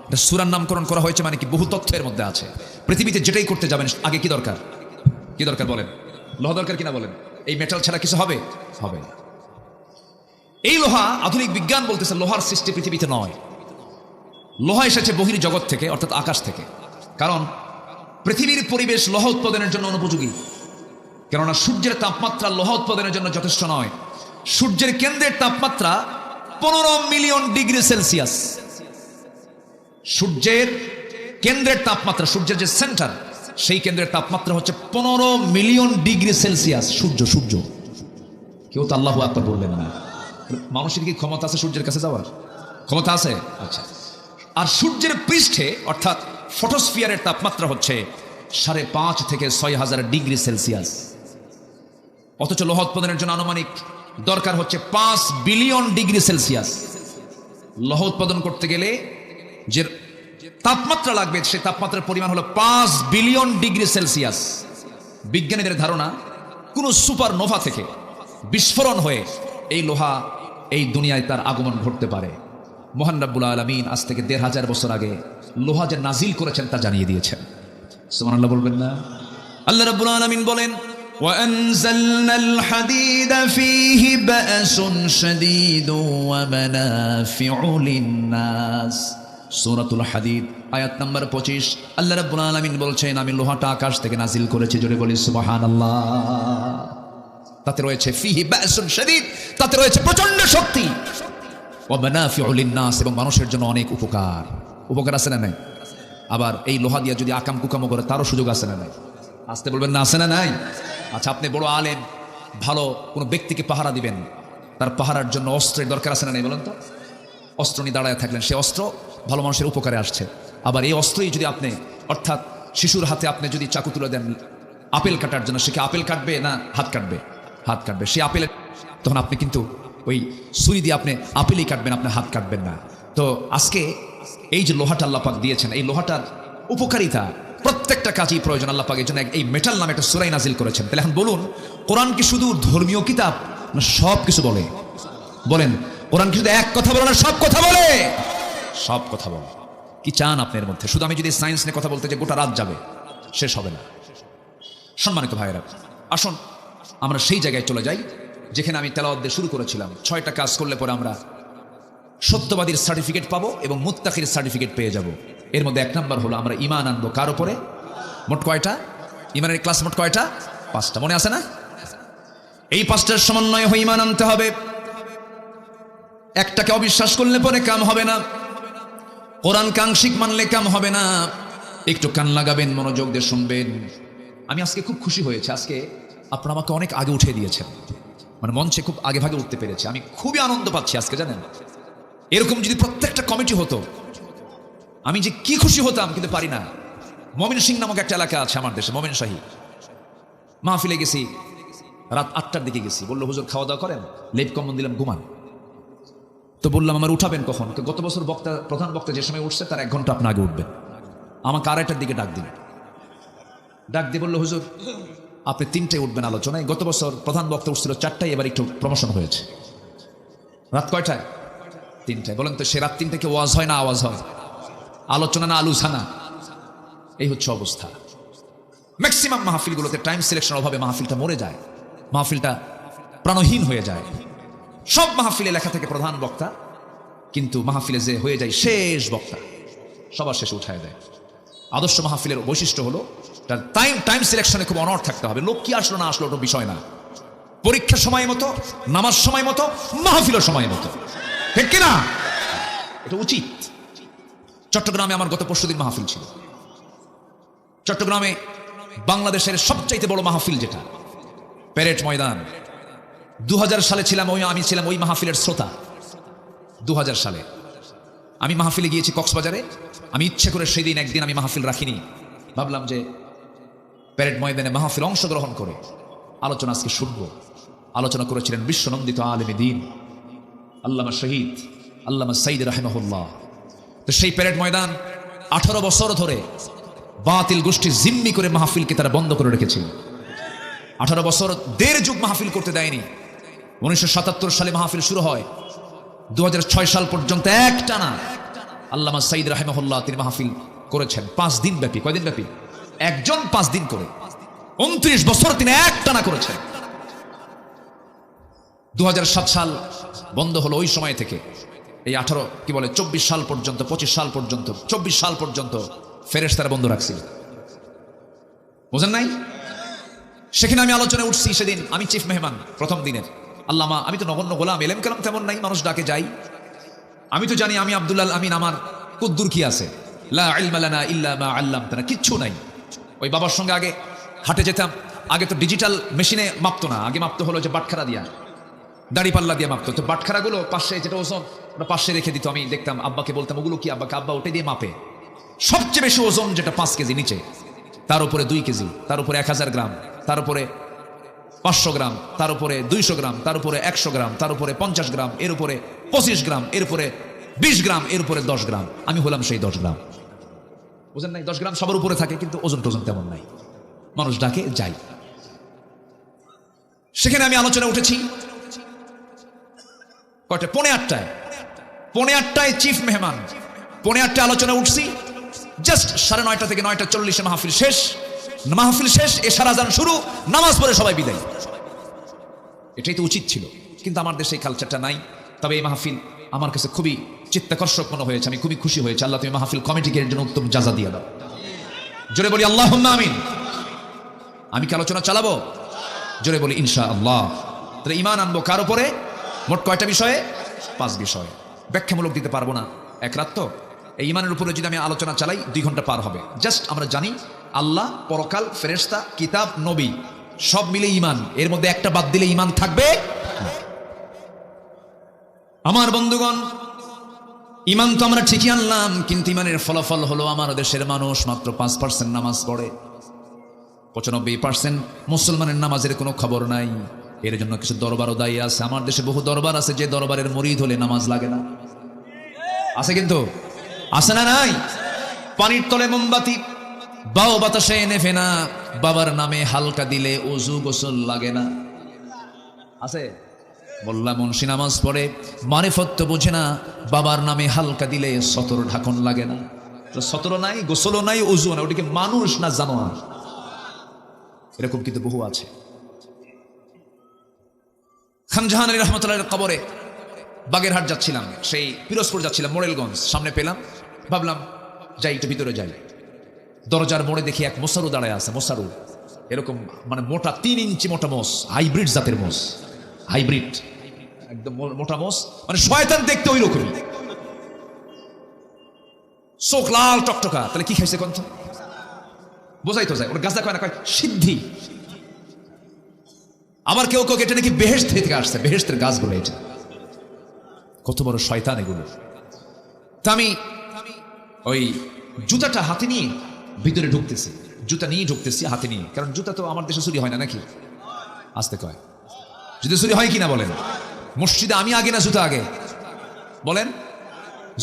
এটা সূরার নামকরণ করা হয়েছে, মানে কি বহু তথ্যের মধ্যে আছে। পৃথিবীতে যেটাই করতে যাবেন আগে কি দরকার? কি দরকার বলেন? লোহা দরকার কিনা বলেন? এই মেটাল ছাড়া কিছু হবে? হবে না। এই লোহা, আধুনিক বিজ্ঞান বলতেছে লোহার সৃষ্টি পৃথিবীতে নয়। লোহা এসেছে বহির জগৎ থেকে, অর্থাৎ আকাশ থেকে। কারণ পৃথিবীর পরিবেশ লোহা উৎপাদনের জন্য অনুপযোগী। কেননা সূর্যের তাপমাত্রা লোহা উৎপাদনের জন্য যথেষ্ট নয়। সূর্যের কেন্দ্রের তাপমাত্রা 15 মিলিয়ন ডিগ্রি সেলসিয়াস। সূর্যের কেন্দ্রের তাপমাত্রা, সূর্যের যে সেন্টার, সেই কেন্দ্রের তাপমাত্রা হচ্ছে 15 মিলিয়ন ডিগ্রি সেলসিয়াস। সূর্য। কেউ তো আল্লাহু আকবার বললেন না। মানুষের কি ক্ষমতা আছে সূর্যের কাছে যাওয়ার? ক্ষমতা আছে? আচ্ছা। আর সূর্যের পৃষ্ঠে অর্থাৎ ফটোস্ফিয়ারের তাপমাত্রা হচ্ছে 5.5 থেকে 6,000 ডিগ্রি সেলসিয়াস। অথচ লোহা উৎপাদনের জন্য আনুমানিক দরকার হচ্ছে 5 বিলিয়ন ডিগ্রি সেলসিয়াস। লোহা উৎপাদন করতে গেলে যে তাপমাত্রা লাগবে, সেই তাপমাত্রার পরিমাণ হলো 5 বিলিয়ন ডিগ্রি সেলসিয়াস। বিজ্ঞানীদের ধারণা, কোন সুপারনোভা থেকে বিস্ফোরণ হয়ে এই লোহা এই দুনিয়ায় তার আগমন ঘটতে পারে। মহান রাব্বুল আলামিন আজ থেকে 1500 বছর আগে লোহা যে নাজিল করেছেন তা জানিয়ে দিয়েছেন। সুবহানাল্লাহ বলবেন না? আল্লাহ রাব্বুল আলামিন বলেন, وأنزلنا الحديد فيه بأس شديد ومنافع للناس সূরাতুল হাদিদ আয়াত নাম্বার 25 আল্লাহ রাব্বুল আলামিন বলছেন আমি লোহাটা আকাশ থেকে নাজিল করেছি জোরে বলি সুবহানাল্লাহ তাতে রয়েছে ফিহি বাসুন শাদীদ তাতে রয়েছে প্রচন্ড শক্তি ওয়া মানাফিউ লিন-নাস এবং মানুষের জন্য অনেক উপকার আছে না নাই আবার এই লোহা দিয়ে যদি আকাম কুকামো করে তারও সুযোগ আছে না নাই আসতে বলবেন না আছে না নাই আচ্ছা আপনি বড় আলেম ভালো কোনো ব্যক্তিকে পাহারা দিবেন তার পাহারার জন্য অস্ত্রের দরকার আছে না নাই বলেন তো অস্ত্র নিয়ে দাঁড়ায় থাকলেন সে অস্ত্র ভালো মানুষের উপকারে আসছে আবার এই অস্ত্রই যদি আপনি অর্থাৎ শিশুর হাতে আপনি যদি চাকু তুলে দেন আপেল কাটার জন্য সে কি আপেল কাটবে না হাত কাটবে সে আপেল তখন আপনি কিন্তু ওই ছুরি দিয়ে আপনি আপেলই কাটবেন আপনি হাত কাটবেন না তো আজকে এই যে লোহাটা আল্লাহ পাক দিয়েছেন এই লোহাটার উপকারিতা প্রত্যেকটা কাজই প্রয়োজন আল্লাহ পাক এর জন্য এই মেটাল নামে একটা সূরা নাজিল করেছেন তাহলে এখন বলুন কোরআন কি শুধু ধর্মীয় কিতাব না সব কিছু বলেন কোরআন কি শুধু এক কথা বলে না সব কথা বলে সব কথা বলে কি চান আপনার মধ্যে শুধু আমি যদি সায়েন্স নিয়ে কথা বলতে যে গোটা রাত যাবে শেষ হবে না সম্মানিত ভাইয়েরা আসুন আমরা সেই জায়গায় চলে যাই যেখানে আমি তেলাওয়াত দিয়ে শুরু করেছিলাম 6টা কাজ করলে পরে আমরা সত্যবাদীর সার্টিফিকেট পাবো এবং মুত্তাকির সার্টিফিকেট পেয়ে যাব এর মধ্যে 1 নাম্বার হলো আমরা ঈমান আনবো কার উপরে মোট কয়টা ঈমানের ক্লাস মোট কয়টা 5টা মনে আছে না এই 5টার সমন্বয় হয়ে ঈমান আনতে হবে একটাকে অবিশ্বাস করলে পরে কাম হবে না কোরআন কাঙ্ক্ষিক মানলে কাম হবে না একটু কান লাগাবেন মনোযোগ দিয়ে শুনবেন আমি আজকে খুব খুশি হয়েছে আজকে আপনারা আমাকে অনেক আগে উঠে দিয়েছেন মানে মঞ্চে খুব আগে ভাগে উঠতে পেরেছে আমি খুবই আনন্দ পাচ্ছি আজকে জানেন এরকম যদি প্রত্যেকটা কমিটি হতো আমি যে কি খুশি হতাম কিন্তু পারি না মমিন সিং নামক একটা এলাকা আছে আমার দেশে মমিন শাহী মাহফিলে গেছি রাত 8টার দিকে গেছি বললো হুজুর খাওয়া দাওয়া করেন লেপ কম্বল দিলাম ঘুমান তো বললাম আমার উঠাবেন কখন গত বছর প্রধান বক্তা যে সময় উঠছে তার 1 ঘন্টা আপনি আগে উঠবেন আমাকে 2:30টার দিকে ডাক দিয়ে বললো হুজুর আপনি 3টায় উঠবেন আলোচনায় গত বছর প্রধান বক্তা উঠছিল 4টায় এবার একটু প্রমোশন হয়েছে রাত কয়টায় 3টায় বলেন তো সে রাত 3টায় কি ওয়াজ হয় না আওয়াজ হয় আলোচনা না আলোচনা এই হচ্ছে অবস্থা ম্যাক্সিমাম মাহফিলগুলোতে টাইম সিলেকশনের অভাবে মাহফিলটা মরে যায় মাহফিলটা প্রাণহীন হয়ে যায় সব মাহফিলে লেখা থেকে প্রধান বক্তা কিন্তু মাহফিলে যে হয়ে যায় শেষ বক্তা সবার শেষে উঠায় দেয় আদর্শ মাহফিলের বৈশিষ্ট্য হলো তার টাইম সিলেকশনে খুব অনড় থাকতে হবে লোক কি আসলো না আসলো ওটা বিষয় না পরীক্ষার সময় মতো নামাজ সময় মতো মাহফিলের সময় মতো ঠিক কিনা এটা উচিত চট্টগ্রামে আমার গত পরশুদিন মাহফিল ছিল চট্টগ্রামে বাংলাদেশের সবচাইতে বড় মাহফিল যেটা প্যারেড ময়দান 2000 সালে ছিলাম আমি ছিলাম ওই মাহফিলের শ্রোতা 2000 সালে আমি মাহফিলে গিয়েছি কক্সবাজারে আমি ইচ্ছে করে সেই দিন একদিন আমি মাহফিল রাখিনি ভাবলাম যে প্যারেড ময়দানে মাহফিল অংশগ্রহণ করে আলোচনা আজকে শুনব আলোচনা করেছিলেন বিশ্বনন্দিত আলেমে দ্বীন আল্লামা শহীদ আল্লামা সাইদ রাহিমাহুল্লাহ তো সেই প্যারেড ময়দান 18 বছর ধরে বাতিল গোষ্ঠী জিম্মি করে মাহফিলকে তারা বন্ধ করে রেখেছিল 18 বছর দেড় যুগ মাহফিল করতে দেয়নি 1977 সালে মাহফিল শুরু হয় 2006 সাল পর্যন্ত একটানা আল্লামা সাইদ রাহিমাহুল্লাহ তিনি মাহফিল করেছেন 5 দিন ব্যাপী কয়দিন ব্যাপী একজন 5 দিন করে 29 বছর তিনি একটানা করেছেন 2007 সাল বন্ধ হলো ওই সময় থেকে এই 18 কি বলে 24 সাল পর্যন্ত 25 সাল পর্যন্ত 24 সাল পর্যন্ত ফেরেশতারা বন্ধ রাখছিল বুঝেন নাই সেখানে আমি আলোচনায় উঠছি সেদিন আমি চিফ মেহমান প্রথম দিনের আল্লামা আমি তো নগণ্য গোলাম এলেম কালাম তেমন নাই মানুষ ডাকে যাই আমি তো জানি আমি আব্দুল্লাহ আমিন আমার কুদ্দুর কি আছে লা ইলমা লানা ইল্লা মা আল্লামতানা কিচ্ছু নাই ওই বাবার সঙ্গে আগে হাটে যেতাম আগে তো ডিজিটাল মেশিনে মাপতো না আগে মাপতো হলো যে বাটখারা দিয়া দাড়ি পাল্লা দিয়ে মাপতো তো বাটখারাগুলো পাশে যেটা ওজন ওটা পাশে রেখে দিত আমি দেখতাম আব্বাকে বলতাম ওগুলো কি আব্বাকে আব্বা ওটা দিয়ে মাপে সবচেয়ে বেশি ওজন যেটা 5 কেজি নিচে তার উপরে 2 কেজি তার উপরে 1000 গ্রাম তার উপরে 500 গ্রাম তার উপরে 200 গ্রাম তার উপরে 100 গ্রাম তার উপরে 50 গ্রাম এর উপরে 25 গ্রাম এর উপরে 20 গ্রাম এর উপরে 10 গ্রাম আমি হলাম সেই 10 গ্রাম বুঝেন নাই 10 গ্রাম সবার উপরে থাকে কিন্তু ওজন টোজন তেমন নাই মানুষ ডাকে যাই সেখানে আমি আলোচনা উঠেছি কয়টা 8:30 চিফ মেহমান 8:30 আলোচনা উঠছি জাস্ট 9:30 থেকে 9:40 মাহফিল শেষ মাহফিল শেষ, এশার আজান শুরু, নামাজ পড়ে সবাই বিদায়। এটাই তো উচিত ছিল, কিন্তু আমার দেশে এই কালচারটা নাই। তবে এই মাহফিল আমার কাছে খুবই চিত্তাকর্ষক মনে হয়েছে, আমি খুবই খুশি হয়েছে। আল্লাহ তুমি মাহফিল কমিটিকে এর জন্য উত্তম জাযা দিয়ে দাও। জোরে বলি আল্লাহুম্মা আমিন। আমি কি আলোচনা চালাবো? জোরে বলি ইনশাআল্লাহ। তাহলে ঈমান আনবো কার উপরে? মোট কয়টা বিষয়ে? 5 বিষয়। ব্যাখ্যামূলক দিতে পারবো না, এক রাত তো। এই ঈমানের উপরে যদি আমি আলোচনা চালাই 2 ঘন্টা পার হবে। জাস্ট আমরা জানি আল্লাহ, পরকাল, ফেরেশতা, কিতাব, নবী সব মিলে ঈমান। এর মধ্যে একটা বাদ দিলে ঈমান থাকবে না। আমার বন্ধুগণ, ঈমান তো আমরা ঠিকই আনলাম, কিন্তু ঈমানের ফলাফল হলো আমার দেশের মানুষ মাত্র 5% নামাজ পড়ে। 95% মুসলমানের নামাজের কোনো খবর নাই। এর জন্য কিছু দরবারও দায়ী আছে। আমার দেশে বহু দরবার আছে যে দরবারের মুরিদ হলে নামাজ লাগে না। আছে কিন্তু, আছে না নাই? পানির তলে মোমবাতি, বাও বাতাসে নেভে না, বাবার নামে হালকা দিলে ওযু গোসল লাগে না। আছে? মোল্লা মুন্সি নামাজ পড়ে, মারিফত তো বোঝে না, বাবার নামে হালকা দিলে সতর ঢাকন লাগে না। সতরও নাই, গোসলও নাই, ওযুও নাই, ওটিকে মানুষ না জানোয়ার। এরকম কিন্তু বহু আছে। খান জাহান আলী রহমতুল্লাহের কবরে বাগেরহাট যাচ্ছিলাম, সেই পিরোজপুর যাচ্ছিলাম, মোরেলগঞ্জ সামনে পেলাম, ভাবলাম যাই একটু ভিতরে যাই। দরজার মোড়ে দেখি এক মোসারু দাঁড়ায় আছে। মোসারু এরকম মানে মোটা 3 ইঞ্চি মোটা মোষ, হাইব্রিড জাতের মোষ, হাইব্রিড একদম মোটা মোষ, মানে শয়তান দেখতে ওই রকমই, চোখ লাল টকটকা। তাহলে কি খাইছে কন্ত বোঝাই তো যায়। ওর গাছটা কয় না, কয় সিদ্ধি। আবার কেউ কেউ এটা নাকি বেহেশত থেকে আসছে, বেহেশতের গাছগুলো। এটা কত বড় শয়তান এগুলো। তা আমি ওই জুতাটা হাতে নিয়ে ভিতরে ঢুকতেছি, জুতা নিয়ে ঢুকতেছি হাতে নিয়ে, কারণ জুতা তো আমার দেশে চুরি হয় না নাকি? আসতে কয় জুতা চুরি হয় কিনা বলেন? মসজিদে আমি আগে না জুতা আগে? বলেন,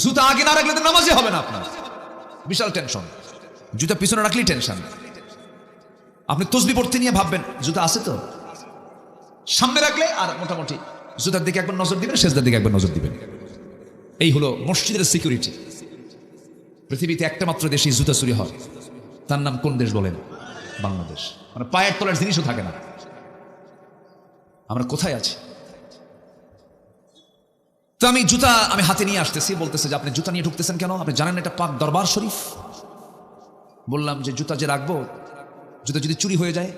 জুতা আগে না রাখলে তো নামাজই হবে না আপনার। বিশাল টেনশন। জুতা পিছনে রাখলেই টেনশন। আপনি তসবিহ পড়তে নিয়ে ভাববেন জুতা আছে তো, সামনে রাখলে আর মোটামুটি জুতার দিকে একবার নজর দিবেন, সেজদার দিকে একবার নজর দিবেন। এই হলো মসজিদের সিকিউরিটি। পৃথিবীতে একটা মাত্র দেশে জুতা চুরি হয়, তার নাম কোন দেশ বলেন? বাংলাদেশ। মানে পায়ের তলার জিনিসও থাকে না। আমরা কোথায় আছি? তো আমি জুতা আমি হাতে নিয়ে আসতেছি, বলতেছে যে আপনি জুতা নিয়ে ঢুকতেছেন কেন? আপনি জানেন এটা পাক দরবার শরীফ। বললাম যে জুতা যে রাখবো, জুতা যদি চুরি হয়ে যায়,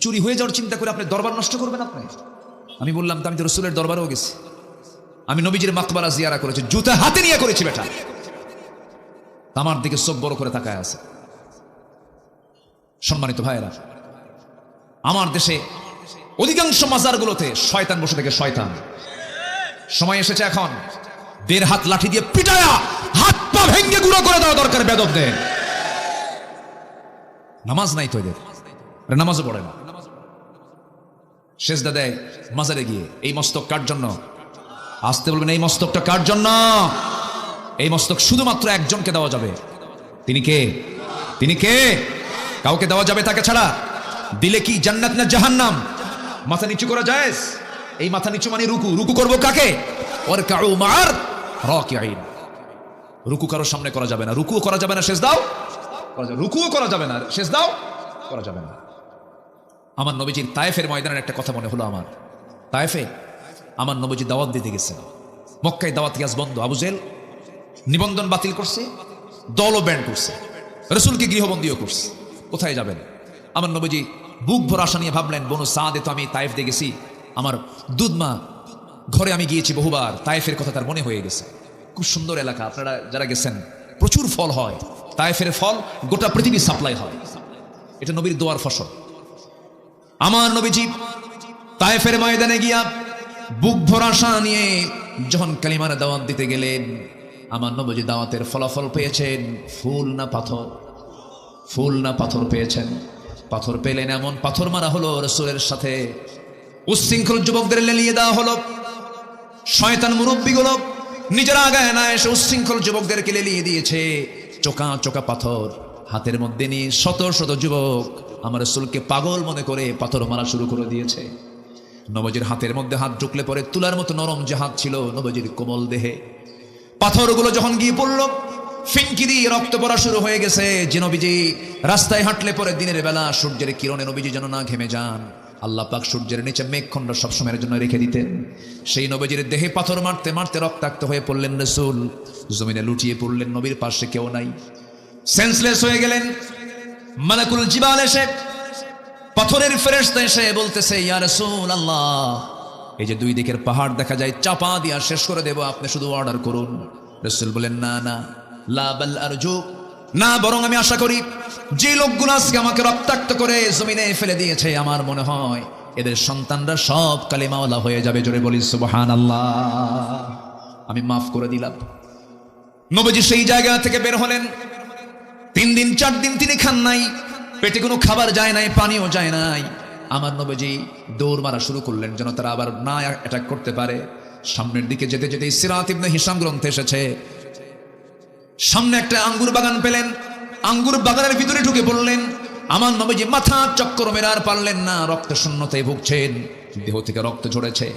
চুরি হয়ে যাওয়ার চিন্তা করে আপনি দরবার নষ্ট করবেন আপনি? আমি বললাম তো আমি তো রসুলের দরবারেও গেছি, আমি নবীজির মাকবারা জিয়ারা করেছি, জুতা হাতে নিয়ে করেছি বেটা। আমার দিকে চোখ বড় করে তাকায় আছে। সম্মানিত ভাইয়েরা, আমার দেশে অধিকাংশ মাজারগুলোতে শয়তান বসে থাকে, শয়তান। সময় এসেছে এখন 1.5 হাত লাঠি দিয়ে পিটায়া হাত পা ভেঙ্গে গুঁড়ো করে দেওয়া দরকার বেদবদের। নামাজ নাই তো এদের, নামাজও পড়ে না, সেজদা দেয় মাজারে গিয়ে। এই মস্তক কার জন্য? আসতে বলবেন, এই মস্তকটা কার জন্য? এই মস্তক শুধুমাত্র একজনকে দেওয়া যাবে। তিনি কে? তিনি কে? কাউকে দেওয়া যাবে তাকে ছাড়া? দিলে কি জান্নাত না জাহান্নাম? মাথা নিচু করা জায়েজ? এই মাথা নিচু মানে রুকু। রুকু করবো কাকে? ওয়ারকাউ মা'আর রাকিঈন। রুকু কারোর সামনে করা যাবে না, রুকুও করা যাবে না, সেজদাও করা যাবে, রুকুও করা যাবে না, সেজদাও করা যাবে না। আমার নবীজির তায়েফের ময়দানের একটা কথা মনে হলো আমার। তায়েফে আমার নবীজি দাওয়াত দিতে গেছেন। মক্কায় দাওয়াত গ্যাস বন্ধ, আবু জেহেল নিবন্ধন বাতিল করছে, দলও ব্যান করছে, রাসূলকে গৃহবন্দীও করছে। কোথায় যাবেন? আমার নবীজি বুক ভর আশা নিয়ে ভাবলেন, বনু সাদে তো আমি তায়েফ দিয়ে গেছি, আমার দুধমা ঘরে আমি গিয়েছি বহুবার, তায়েফের কথা তার মনে হয়ে গেছে। খুব সুন্দর এলাকা, আপনারা যারা গেছেন, প্রচুর ফল হয়। তায়েফের ফল গোটা পৃথিবী সাপ্লাই হয়, এটা নবীর দোয়ার ফসল। আমার নবীজি তায়েফের ময়দানে গিয়া বুক ভরা আশা নিয়ে যখন কালিমার দাওয়াত দিতে গেলেন, আমার নবীজি দাওয়াতের ফলাফল পেয়েছেন ফুল না পাথর? ফুল না পাথর পেয়েছেন? পাথর পেলেন। এমন পাথর মারা হলো রাসূলের সাথে, উচ্ছৃঙ্খল যুবকদের লেলিয়ে দেওয়া হলো। শয়তান মুরব্বীগুলো নিজেরা আগায় না এসে উচ্ছৃঙ্খল যুবকদেরকে লেলিয়ে দিয়েছে। চোকা চোকা পাথর হাতের মধ্যে নিয়ে শত শত যুবক আমার রাসূলকে পাগল মনে করে পাথর মারা শুরু করে দিয়েছে। নবীজির হাতের মধ্যে হাত ঢুকলে পরে তুলার মতো নরম যে হাত ছিল নবীজির কোমল দেহে, পাথরগুলো যখন গিয়ে পড়ল, ফিনকি দিয়ে রক্ত পড়া শুরু হয়ে গেছে। যে নবীজি রাস্তায় হাঁটলে পরে দিনের বেলা সূর্যের কিরণে নবীজি যেন না ঘেমে যান, আল্লাহ পাক সূর্যের নিচে মেঘখণ্ড সবসময়ের জন্য রেখে দিতেন। সেই নবীজির দেহে পাথর মারতে মারতে রক্তাক্ত হয়ে পড়লেন রাসূল, জমিনে লুটিয়ে পড়লেন, নবীর পাশে কেউ নাই, সেন্সলেস হয়ে গেলেন। মালাকুল জিবাল এসে, পাথরের ফেরেশতা এসে বলতেছে, ইয়া রাসূলুল্লাহ, এই যে দুই দিকের পাহাড় দেখা যায়, চাপা দিয়া শেষ করে দেব, আপনি শুধু অর্ডার করুন। রাসূল বলেন, না না, লা বাল আরজু, না, বরং আমি আশা করি যে লোকগুলো আজকে আমাকে রক্তাক্ত করে জমিনে ফেলে দিয়েছে, আমার মনে হয় এদের সন্তানরা সব কালিমাওয়ালা হয়ে যাবে। জোরে বলি সুবহানাল্লাহ, আমি মাফ করে দিলাম। নবীজি সেই জায়গা থেকে বের হলেন। 3 দিন 4 দিন তিনি খান নাই, পেটে কোনো খাবার যায় নাই, পানিও যায় নাই। আমার নবীজি দৌড় মারা শুরু করলেন যেন তারা আবার না অ্যাটাক করতে পারে। সামনের দিকে যেতে যেতে সিরাত ইবনে হিশাম গ্রন্থে এসেছে, সামনে একটা আঙ্গুর বাগান পেলেন, আঙ্গুর বাগানের ভিতরে ঢুকে পড়লেন। আমার নবীজি মাথা চক্কর মেরে আর পারলেন না, রক্ত শূন্যতায় ভুগছেন, দেহ থেকে রক্ত ঝরেছে।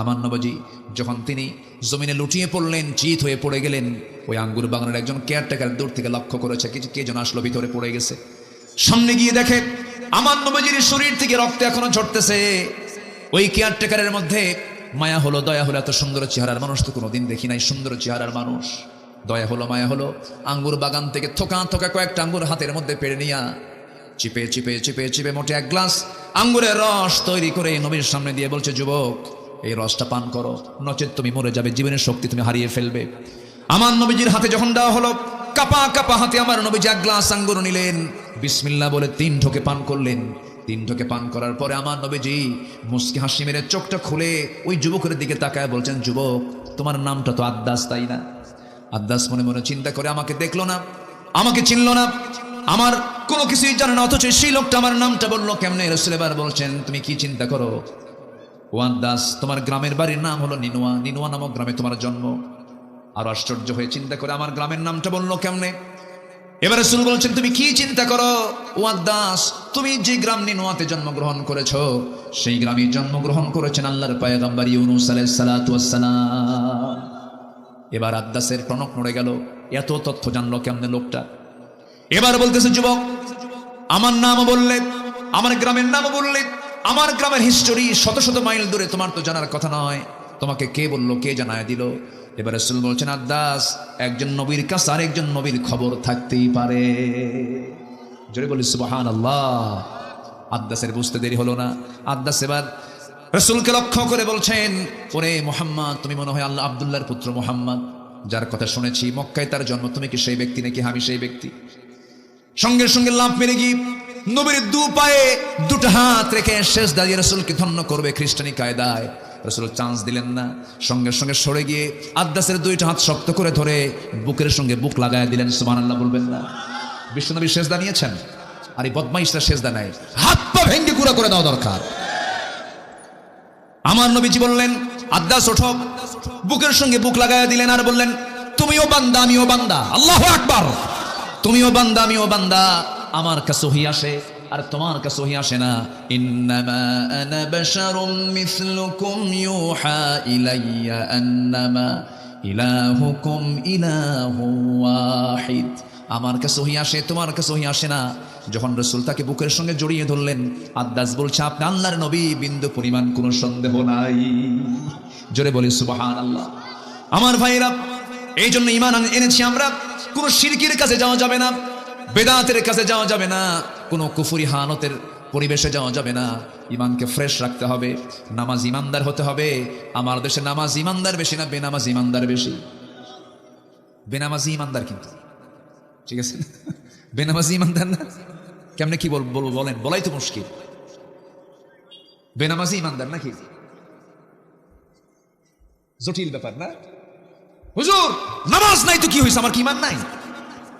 আমার নবীজি যখন তিনি জমিনে লুটিয়ে পড়লেন, চিত হয়ে পড়ে গেলেন, ওই আঙ্গুর বাগানের একজন কেয়ারটেকার দূর থেকে লক্ষ্য করেছে কে যেন আসলো, ভিতরে পড়ে গেছে। সামনে গিয়ে দেখে আমার নবীজির শরীর থেকে রক্ত এখনো ঝরতেছে। ওই কেয়ারটেকারের মধ্যে মায়া হলো, দয়া হলো। এত সুন্দর চেহারার মানুষ তো কোনোদিন দেখি নাই, সুন্দর চেহারার মানুষ, দয়া হলো, মায়া হলো। আঙ্গুর বাগান থেকে থোকা থোকা কয়েকটা আঙ্গুর হাতের মধ্যে পেড়ে নিয়া চিপে চিপে চিপে চিপে মোটে 1 গ্লাস আঙ্গুরের রস তৈরি করে নবীর সামনে দিয়ে বলছে, যুবক, এই রসটা পান করো, নচেত তুমি মরে যাবে, জীবনের শক্তি তুমি হারিয়ে ফেলবে। আমার নবীজির হাতে যখন দেওয়া হলো, কাপা কাপা হাতে আমার নবীজি 1 গ্লাস আঙ্গুর নিলেন, বিসমিল্লাহ বলে 3 ঢোকে পান করলেন। 3 ঢোকে পান করার পরে আমার নবীজি মুস্কি হাসি মেরে চোখটা খুলে ওই যুবকের দিকে তাকায় বলছেন, যুবক, তোমার নামটা তো আদ্দাস, তাই না? আদ্দাস মনে মনে চিন্তা করে, আমাকে দেখলো না, আমাকে চিনলো না, আমার কোনো কিছুই জানে না, অথচ সেই লোকটা আমার নামটা বললো কেমনে? রাসূল এবার বলছেন, তুমি কি চিন্তা করো ও আদ্দাস? তোমার গ্রামের বাড়ির নাম হলো নিনুয়া, নিনুয়া নামক গ্রামে তোমার জন্ম। আর আশ্চর্য হয়ে চিন্তা করে, আমার গ্রামের নামটা বললো কেমনে? এবার রাসূল বলছেন, তুমি কি চিন্তা করো ও আদ্দাস? তুমি যে গ্রাম নিনুয়াতে জন্মগ্রহণ করেছো, সেই গ্রামে জন্মগ্রহণ করেছেন আল্লাহর পয়গম্বর ইউনূস আলাইহিস সালাতু ওয়াস সালাম। এবার আদ্দাসের টনক নড়ে গেল, এত তথ্য জানলো কেমনে লোকটা? এবার বলতেছে, যুবক, আমার নাম বললে, আমার গ্রামের নাম বললে, আমার গ্রামের হিস্টোরি শত শত মাইল দূরে, তোমার তো জানার কথা নয়, তোমাকে কে বললো, কে জানায় দিল? এবার রাসূল বলছেন, আদ্দাস, একজন নবীর কাছে আর একজন নবীর খবর থাকতেই পারে। জোরে বলি সুবহানাল্লাহ। আদ্দাসের বুঝতে দেরি হলো না। আদ্দাস এবার রাসূলকে লক্ষ্য করে বলছেন, ওরে মুহাম্মদ, তুমি মনে হয় আল্লাহ আব্দুল্লাহর পুত্র মুহাম্মদ, যার কথা শুনেছি মক্কায় তার জন্ম, তুমি কি সেই ব্যক্তি নাকি? আমি সেই ব্যক্তি। সঙ্গে সঙ্গে লাফ মেরে গিয়ে নবীর 2 পায়ে 2টা হাত রেখে সেজদা দিয়ে রাসূলকে ধন্য করবে খ্রিস্টানি কায়দায়। রাসূল চান্স দিলেন না, সঙ্গে সঙ্গে সরে গিয়ে আদ্দাসের 2টা হাত শক্ত করে ধরে বুকের সঙ্গে বুক লাগায় দিলেন। সুবহানাল্লাহ বলবেন না? বিশ্বনবী সেজদা নিয়েছেন, আর এই বদমাইশরা সেজদা নেয়, হাত পা ভেঙে গুঁড়া করে দেওয়া দরকার। আমার নবীজি বললেন, আদ্দাস ওঠো, বুকের সঙ্গে বুক লাগায় দিলেন আর বললেন, তুমিও বান্দা আমিও বান্দা, আল্লাহু আকবার, তুমিও বান্দা আমিও বান্দা, আমার কাছে ওহী আসে আর তোমার কাছে ওহী আসে না। ইন্নামা আনা বাশারুম মিসলুকুম ইউহা ইলাইয়া আন্নামা ইলাহুকুম ইলাহু ওয়াহিদ। আমার কাছে ওহী আসে, তোমার কাছে ওহী আসে না। যখন রাসূল তাকে বুকের সঙ্গে জড়িয়ে ধরলেন, আদ্দাস বলছে, আপনি আল্লাহর নবী, বিন্দু পরিমাণ কোনো সন্দেহ নাই। জোরে বলি সুবহানাল্লাহ। আমার ভাইরা, এই জন্য ঈমান এনেছি আমরা, কোনো শিরকির কাছে যাওয়া যাবে না, বেদাতের কাছে যাওয়া যাবে না, কোনো কুফরি হানতের পরিবেশে যাওয়া যাবে না। ঈমানকে ফ্রেশ রাখতে হবে, নামাজ ঈমানদার হতে হবে। আমার দেশে নামাজ ঈমানদার বেশি না বেনামাজ ঈমানদার বেশি? বেনামাজি ঈমানদার, কিন্তু ঠিক আছে, বেনামাজি ঈমানদার না। কেমনে কি বলবো বলেন, বলাই তো মুশকিল। বেনামাজি ঈমানদার নাকি? জটিল ব্যাপার না? হুজুর, নামাজ নাই তো কি হয়েছে, আমার কি ঈমান নাই?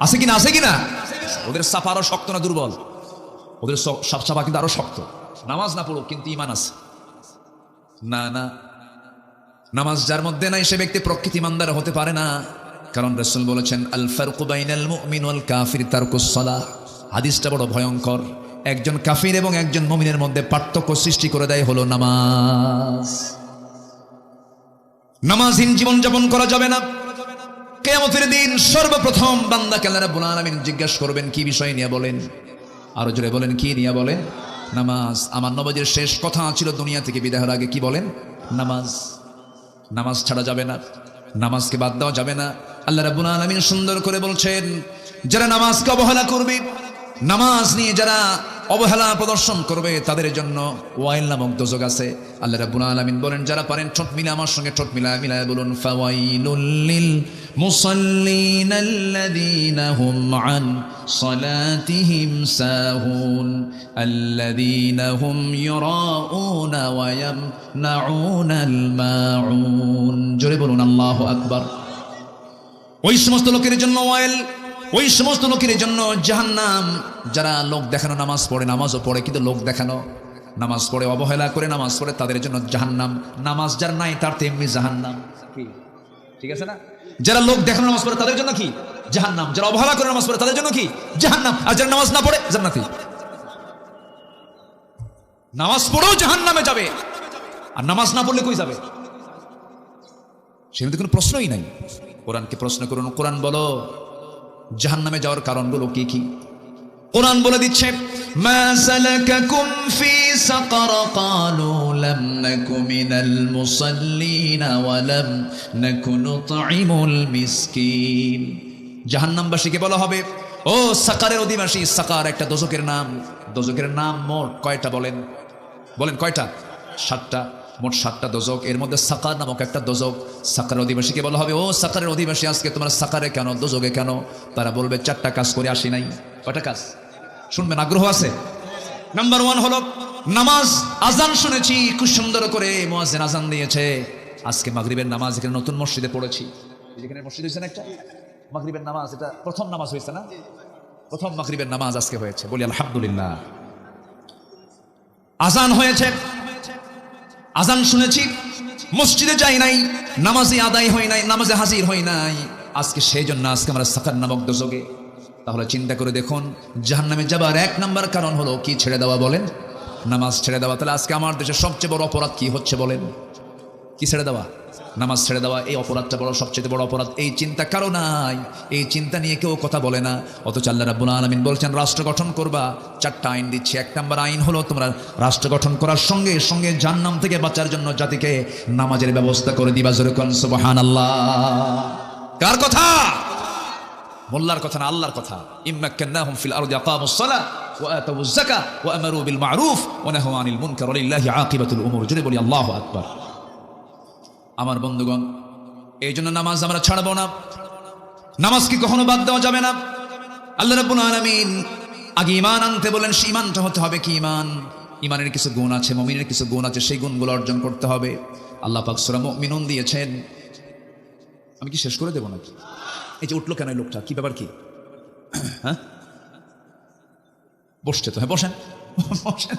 আছে কিনা? আছে কিনা? ওদের সাফা আরো শক্ত না দুর্বল? ওদের সাফা কিন্তু আরো শক্ত। নামাজ না পড়ুক কিন্তু ঈমান আছে। না না, নামাজ যার মধ্যে নাই সে ব্যক্তি প্রকৃত ঈমানদার হতে পারে না। কারণ রাসূল বলেছেন, আল ফারকু বাইনাল মুমিন ওয়াল কাফির তারকুস সালাহ। হাদিসটা বড় ভয়ঙ্কর। একজন কাফির এবং একজন মুমিনের মধ্যে পার্থক্য সৃষ্টি করে দেয় হলো নামাজ। নামাজহীন জীবন যাপন করা যাবে না। কিয়ামতের দিন সর্বপ্রথম বান্দাকে আল্লাহ রাব্বুল আলামিন জিজ্ঞাসা করবেন কি বিষয় নিয়ে বলেন, আরো জোরে বলেন কি নিয়ে বলেন? নামাজ। আমার নবীর শেষ কথা ছিল দুনিয়া থেকে বিদায় হওয়ার আগে কি বলেন? নামাজ। নামাজ ছাড়া যাবে না, নামাজকে বাদ দেওয়া যাবে না। আল্লাহ রাব্বুল আলামিন সুন্দর করে বলছেন, যারা নামাজকে অবহেলা করবে, নামাজ নিয়ে যারা অবহেলা প্রদর্শন করবে, তাদের জন্য ওয়াইল নামক দোজক আছে। আল্লাহ রাব্বুল আলামিন বলেন, যারা পারেন ঠোঁট মিলে আমার সঙ্গে ঠোঁট মিলায় বলুন, ফাওয়াইলুল লিল মুসাল্লিন আল্লাযীনা হুম আন সালাতিহিম সাহুন আল্লাযীনা হুম ইউরাউনা ওয়া ইয়ামনাউনাল মাউন। জোরে বলুন আল্লাহু আকবার। ওই সমস্ত লোকের জন্য ওয়াইল, ওই সমস্ত লোকের জন্য জাহান্নাম, যারা লোক দেখানো নামাজ পড়ে, নামাজও পড়ে কিন্তু লোক দেখানো নামাজ পড়ে, অবহেলা করে নামাজ পড়ে, তাদের জন্য জাহান্নাম। নামাজ যার নাই তার তেমনি জাহান্নাম। কি ঠিক আছে না? যারা লোক দেখানো নামাজ পড়ে তাদের জন্য কি? জাহান্নাম। যারা অবহেলা করে নামাজ পড়ে তাদের জন্য কি? জাহান্নাম। আর যারা নামাজ না পড়ে জান্নাতি। নামাজ পড়েও জাহান্নামে যাবে, আর নামাজ না পড়লে কই যাবে? সেখানে কোনো প্রশ্নই নাই। কোরআনকে প্রশ্ন করুন, কোরআন বলো জাহান্নামে যাওয়ার কারণগুলো কি কি? কোরআন বলে দিচ্ছে, মা সালাকাকুম ফি সাকার ক্বালু লাম নাকু মিনাল মুসাল্লিন ওয়া লাম নাকু নুতঈমুল মিসকিন। জাহান্নামবাসীকে বলা হবে, ও সাকারের অধিবাসী। সাকার একটা দোজকের নাম। দোজকের নাম মোট কয়টা বলেন? বলেন কয়টা? 7টা। মোট 7টা দোজক, এর মধ্যে সাকার নামক একটা দোজক। সাকারের অধিবাসীকে বলা হবে, ও সাকারের অধিবাসী, আজকে তোমার সাকারে কেন, দোজকে কেন? তারা বলবে 4টা কাজ করে আসি নাই। কয়টা কাজ শুনবেন? আগ্রহ আছে? নাম্বার 1 হলো নামাজ। আজান শুনেছি খুব সুন্দর করে মুয়াজ্জিন আজান দিয়েছে। আজকে মাগরিবের নামাজ এখানে নতুন মসজিদে পড়েছি। যেখানে মসজিদ হয়েছে না একটা, মাগরিবের নামাজ, এটা প্রথম নামাজ হয়েছে না? প্রথম মাগরিবের নামাজ আজকে হয়েছে, বলি আলহামদুলিল্লাহ। আজান হয়েছে, আজান শুনেছি, মসজিদে যাই নাই, নামাজে আদায় হয় নাই, নামাজে হাজির হই নাই। আজকে সেই জন্য আজকে আমরা সাকার নামক দোজকে। তাহলে চিন্তা করে দেখুন, জাহান্নামে যাবার 1 নাম্বার কারণ হলো কি? ছেড়ে দেওয়া। বলেন নামাজ ছেড়ে দেওয়া। তাহলে আজকে আমার দেশে সবচেয়ে বড় অপরাধ কি হচ্ছে বলেন? কি ছেড়ে দেওয়া? নামাজ ছেড়ে দেওয়া। এই অপরাধটা বড়, সবচেয়ে বড় অপরাধ। এই চিন্তা কারো নাই, এই চিন্তা নিয়ে কেউ কথা বলে না। অথচ আল্লাহ রাব্বুল আলামিন বলছেন, রাষ্ট্র গঠন করবা, 4টা আইন দিচ্ছি। 1 নাম্বার আইন হলো তোমরা রাষ্ট্র গঠন করার সঙ্গে সঙ্গে জাহান্নাম থেকে বাঁচার জন্য জাতিকে নামাজের ব্যবস্থা করে দিবা। জোরে কোন সুবহানাল্লাহ। কার কথা? মোল্লার কথা না, আল্লাহর কথা। ইম্মাক্কান্নাহুম ফিল আরদি আকামুস সালাহ ওয়া আতাউজ যাকাহ ওয়া আমারু বিল মা'রুফ ওয়া নাহাউ আনিল মুনকার ওয়া লিল্লাহি আকিবাতুল উমুর। জোরে বলি আল্লাহু আকবার। আমার বন্ধুগণ, এই জন্য নামাজ আমরা ছাড়বো না, নামাজকে কখনো বাদ দেওয়া যাবে না। আল্লাহ রাব্বুল আলামিন আগে ঈমান আনতে বলেন। সেই ঈমানটা হতে হবে কি? ঈমান, ঈমানের কিছু গুণ আছে, মুমিনের কিছু গুণ আছে, সেই গুণগুলো অর্জন করতে হবে। আল্লাহ পাক সূরা মুমিনুন দিয়েছেন। আমি কি শেষ করে দেব নাকি? এই যে উঠলো কেন এই লোকটা, কি ব্যাপার কি? হ্যাঁ, বসছে তো? হ্যাঁ বসেন, বসেন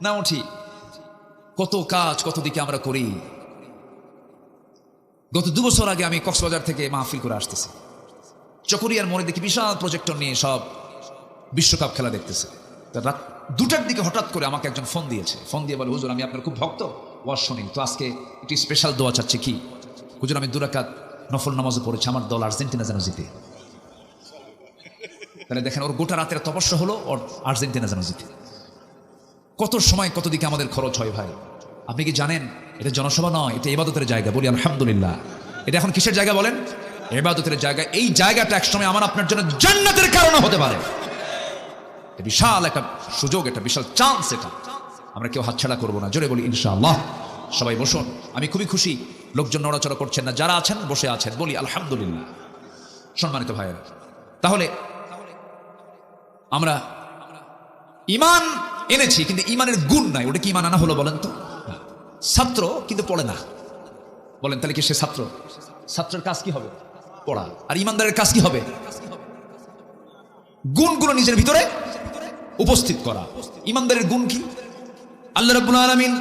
না। উঠি। কত কাজ, কত দিকে আমরা করি। গত 2 বছর আগে আমি কক্সবাজার থেকে মাহফিল করে আসতেছি। চকরিয়ার মোড়ে দেখি বিশাল প্রজেক্টর নিয়ে সব বিশ্বকাপ খেলা দেখতেছে। রাত 2টার দিকে হঠাৎ করে আমাকে একজন ফোন দিয়েছে। ফোন দিয়ে বলে, হুজুর আমি আপনার খুব ভক্ত, ওয়াজ শুনি, তো আজকে একটি স্পেশাল দোয়া চাচ্ছি। কি? হুজুর আমি 2 রাকাত নফল নামাজও পড়েছি, আমার দল আর্জেন্টিনা যেন জিতে। তাহলে দেখেন, ওর গোটা রাতের তপস্যা হলো ওর আর্জেন্টিনা যেন জিতে। কত সময়, কত দিকে আমাদের খরচ হয় ভাই। আপনি কি জানেন এটা জনসভা নয়, এটা ইবাদতের জায়গা। বলি আলহামদুলিল্লাহ। এটা এখন কিসের জায়গা বলেন? ইবাদতের জায়গা। এই জায়গাটা একসময় আমার আপনার জন্য জান্নাতের কারণ হতে পারে। বিশাল একটা সুযোগ, এটা বিশাল চান্স। এটা আমরা কেউ হাতছাড়া করবো না। জোরে বলি ইনশাআল্লাহ। সবাই বসুন। আমি খুবই খুশি, লোকজন নড়াচড়া করছেন না, যারা আছেন বসে আছেন। বলি আলহামদুলিল্লাহ। সম্মানিত ভাইয়েরা, তাহলে আমরা ঈমান এনেছি কিন্তু ঈমানের গুণ নাই। ওটা কি ঈমান আনা হলো বলেন তো? ছাত্র কিন্তু পড়ে না। বলেন তাহলে কি সে ছাত্র? ছাত্রের কাজ কি হবে? পড়া। আর ঈমানদারের কাজ কি হবে? গুণগুলো নিজের ভিতরে উপস্থিত করা। ঈমানদারের গুণ কি? আল্লাহ রাব্বুল আলামিন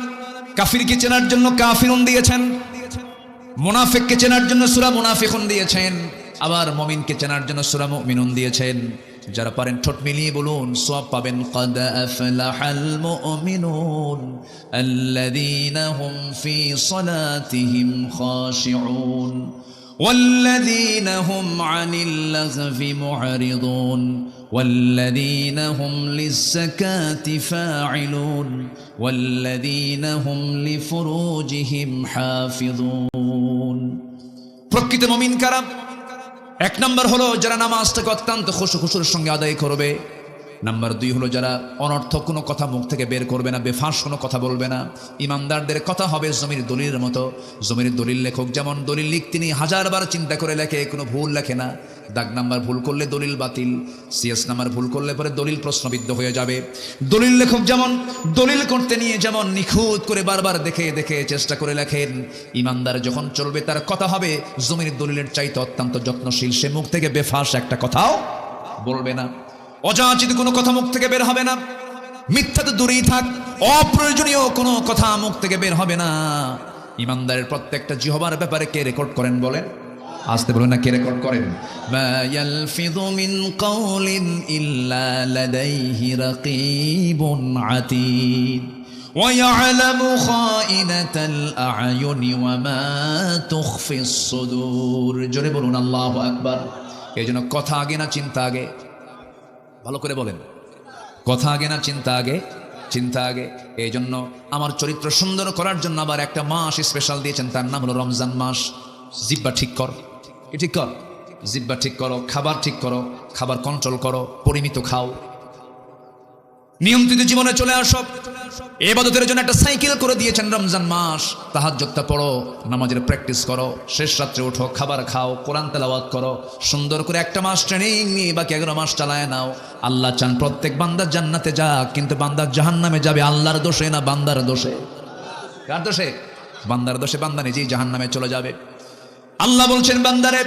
কাফিরকে চেনার জন্য কাফিরুন দিয়েছেন, মুনাফিককে চেনার জন্য সূরা মুনাফিকুন দিয়েছেন, আবার মুমিনকে চেনার জন্য সূরা মুমিনুন দিয়েছেন। যারা পারেন ঠোঁট মিলিয়ে বলুন, সওয়াব পাবেন। ক্বাদ আফলাহাল মুমিনুন আল্লাযীনা হুম ফি সালাতিহিম খাশিউন والذين هم عن اللغو معرضون والذين هم للزكاة فاعلون والذين هم لفروجهم حافظون প্রকৃত মুমিন কারা? এক নাম্বার হলো যারা নামাজটাকে অত্যন্ত খুশুর সঙ্গে আদায় করবে। নাম্বার 2 হলো যারা অনর্থক কোনো কথা মুখ থেকে বের করবে না, বেফাঁস কোনো কথা বলবে না। ইমানদারদের কথা হবে জমির দলিলের মতো। জমির দলিল লেখক যেমন দলিল তিনি 1000বার চিন্তা করে লেখে, কোনো ভুল লেখে না। দাগ নাম্বার ভুল করলে দলিল বাতিল, সিএস নাম্বার ভুল করলে পরে দলিল প্রশ্নবিদ্ধ হয়ে যাবে। দলিল লেখক যেমন দলিল করতে নিয়ে যেমন নিখুঁত করে বারবার দেখে দেখে চেষ্টা করে লেখেন, ইমানদার যখন চলবে তার কথা হবে জমির দলিলের চাইতে অত্যন্ত যত্নশীল। সে মুখ থেকে বেফাঁস একটা কথাও বলবে না, অযাচিত কোনো কথা মুখ থেকে বের হবে না। মিথ্যা তো দূরেই থাক, অপ্রয়োজনীয় কোনো কথা মুখ থেকে বের হবে না। ইমানদারের প্রত্যেকটা জিহবার ব্যাপারে কে রেকর্ড করেন বলেন? আসতে বলেন না, কে রেকর্ড করেন? মা ইয়ালফিযু মিন কাওলিন ইল্লা লাদাইহি রাকীবুন আতীদ ওয়া ইয়ালামু খাইনাতাল আ'য়ুনি ওয়া মা তুখফিস সুদূর। জোরে বলুন আল্লাহু আকবার। এইজন্য কথা আগে না চিন্তা আগে? ভালো করে বলেন, কথা আগে না চিন্তা আগে? চিন্তা আগে। এই জন্য আমার চরিত্র সুন্দর করার জন্য আবার একটা মাস স্পেশাল দিয়েছেন, তার নাম হলো রমজান মাস। জিহ্বা ঠিক কর, কি ঠিক কর? জিহ্বা ঠিক করো, খাবার ঠিক করো, খাবার কন্ট্রোল করো, পরিমিত খাও, নিয়ন্ত্রিত জীবনে চলে আসো। ইবাদতের জন্য একটা সাইকেল করে দিয়েছেন রমজান মাস। তাহাজ্জুদটা পড়ো, নামাজের প্র্যাকটিস করো, শেষ রাত্রে ওঠো, খাবার খাও, কোরআন তেলাওয়াত করো। সুন্দর করে একটা মাস ট্রেনিং নিয়ে বাকি 11 মাস চালায় নাও। আল্লাহ চান প্রত্যেক বান্দা জান্নাতে যাক, কিন্তু বান্দা জাহান্নামে যাবে আল্লাহর দোষে না বান্দার দোষে? কার দোষে? বান্দার দোষে। বান্দা নিজেই জাহান্নামে চলে যাবে। আল্লাহ বলছেন বান্দারে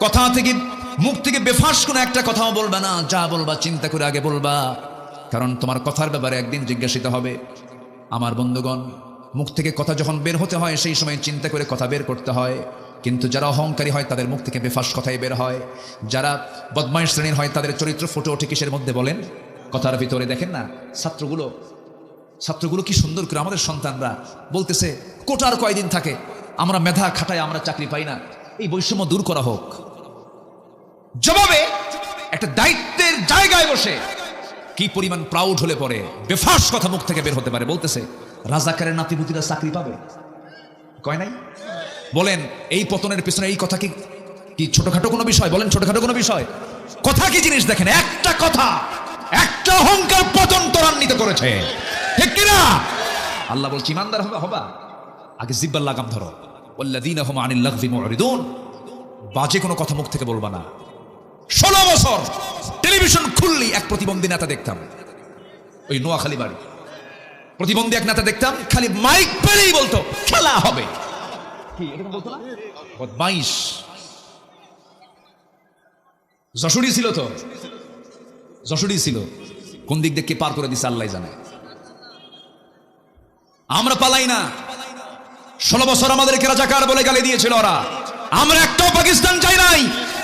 কথা থেকে, মুখ থেকে বেফাঁস কোনো একটা কথাও বলবা না। যা বলবা চিন্তা করে আগে বলবা, কারণ তোমার কথার ব্যাপারে একদিন জিজ্ঞাসিত হবে। আমার বন্ধুগণ, মুখ থেকে কথা যখন বের হতে হয় সেই সময় চিন্তা করে কথা বের করতে হয়। কিন্তু যারা অহংকারী হয় তাদের মুখ থেকে বেফাঁস কথাই বের হয়। যারা বদমাইশ শ্রেণীর হয় তাদের চরিত্র ফুটে ওঠে কিসের মধ্যে বলেন? কথার ভিতরে। দেখেন না ছাত্রগুলো কি সুন্দর করে, আমাদের সন্তানরা বলতেছে কোটার কয়দিন থাকে, আমরা মেধা খাটায় আমরা চাকরি পাই না, এই বৈষম্য দূর করা হোক। জবাবে একটা দায়িত্বের জায়গায় বসে কি পরিমাণ প্রাউড হলে পরে বেফাঁস কথা মুখ থেকে বের হতে পারে। বলতেছে রাজাকারের নাতিপুতিরা চাকরি পাবে, কয় নাই? বলেন এই পতনের পিছনে এই কথা কি ছোটখাটো কোনো বিষয়? বলেন ছোটখাটো কোনো বিষয়? কথা কি জিনিস দেখেন, একটা কথা, একটা অহংকার পতন ত্বরান্বিত করেছে, ঠিক কিনা? আল্লাহ বলছে ইমানদার হবা আগে জিহ্বার লাগাম ধরো। ওয়াল্লাযীনা হুম আনিল লাগবি মুরিদুন। বাজে কোনো কথা মুখ থেকে বলবা না। 16 বছর টেলিভিশন খুললি এক প্রতিবন্ধী নেতা দেখতাম, ওই নোয়াখালী বাড়ি প্রতিবন্ধী এক নেতা দেখতাম, খালি মাইক পেলেই বলতো খেলা হবে। কি এরকম বলতো না? বদমাইশ। যশোরই ছিল তো, যশোরই ছিল। কোন দিক দিয়ে পার করে দিছে আল্লাহ জানে। আমরা পালাই না। 16 বছর আমাদেরকে রাজাকার বলে গালি দিয়েছিল ওরা। আমরা একটাও পাকিস্তান চাই নাই।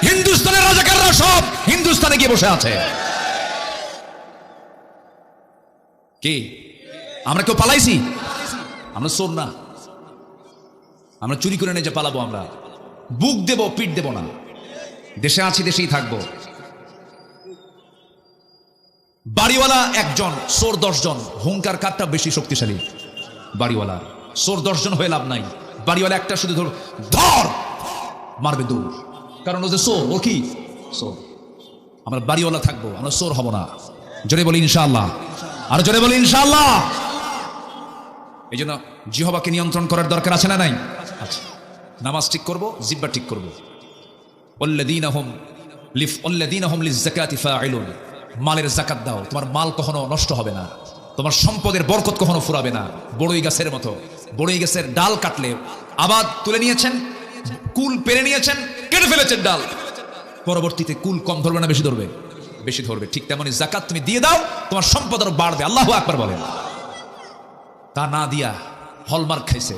হিন্দুস্তানের রাজাকাররা সব হিন্দুস্তানে গিয়ে বসে আছে। কি আমরা কেউ পালাইছি? আমরা চোর না, আমরা চুরি করে নিয়ে যে পালাবো। আমরা বুক দেব, পিঠ দেব না। দেশে আছি, দেশেই থাকবো। বাড়িওয়ালা একজন, চোর 10 জন। হুঙ্কার কারটা বেশি শক্তিশালী? বাড়িওয়ালা। চোর 10 জন হয়ে লাভ নাই। বাড়িওয়ালা একটা শুধু ধর মারবে দূর, কারণ ও যে চোর। ও কি চোর? আমরা বাড়িওয়ালা থাকবো, আমরা চোর হব না। জোরে বলি ইনশাআল্লাহ, আর জোরে বলি ইনশাআল্লাহ। এই জন্য জিহ্বাকে নিয়ন্ত্রণ করার দরকার আছে না নাই? আচ্ছা, নামাজ ঠিক করবো, জিহ্বা ঠিক করবো। ওয়াল্লাযীনা হুম লিয-যাকাতি ফাঈলুন। মালের যাকাত দাও, তোমার মাল কখনো নষ্ট হবে না, তোমার সম্পদের বরকত কখনো ফুরাবে না। বড়ই গাছের মতো, বড়ই গাছের ডাল কাটলে, আবাদ তুলে নিয়েছেন, কুল পেরে নিয়েছেন, কেটে ফেলেছেন ডাল, পরবর্তীতে কুল কম ধরবে না বেশি ধরবে? বেশি ধরবে। ঠিক তেমনি যাকাত তুমি দিয়ে দাও, তোমার সম্পদ আরো বাড়বে। আল্লাহু আকবার বলেন। তা না দিয়া হলমার্ক খাইছে,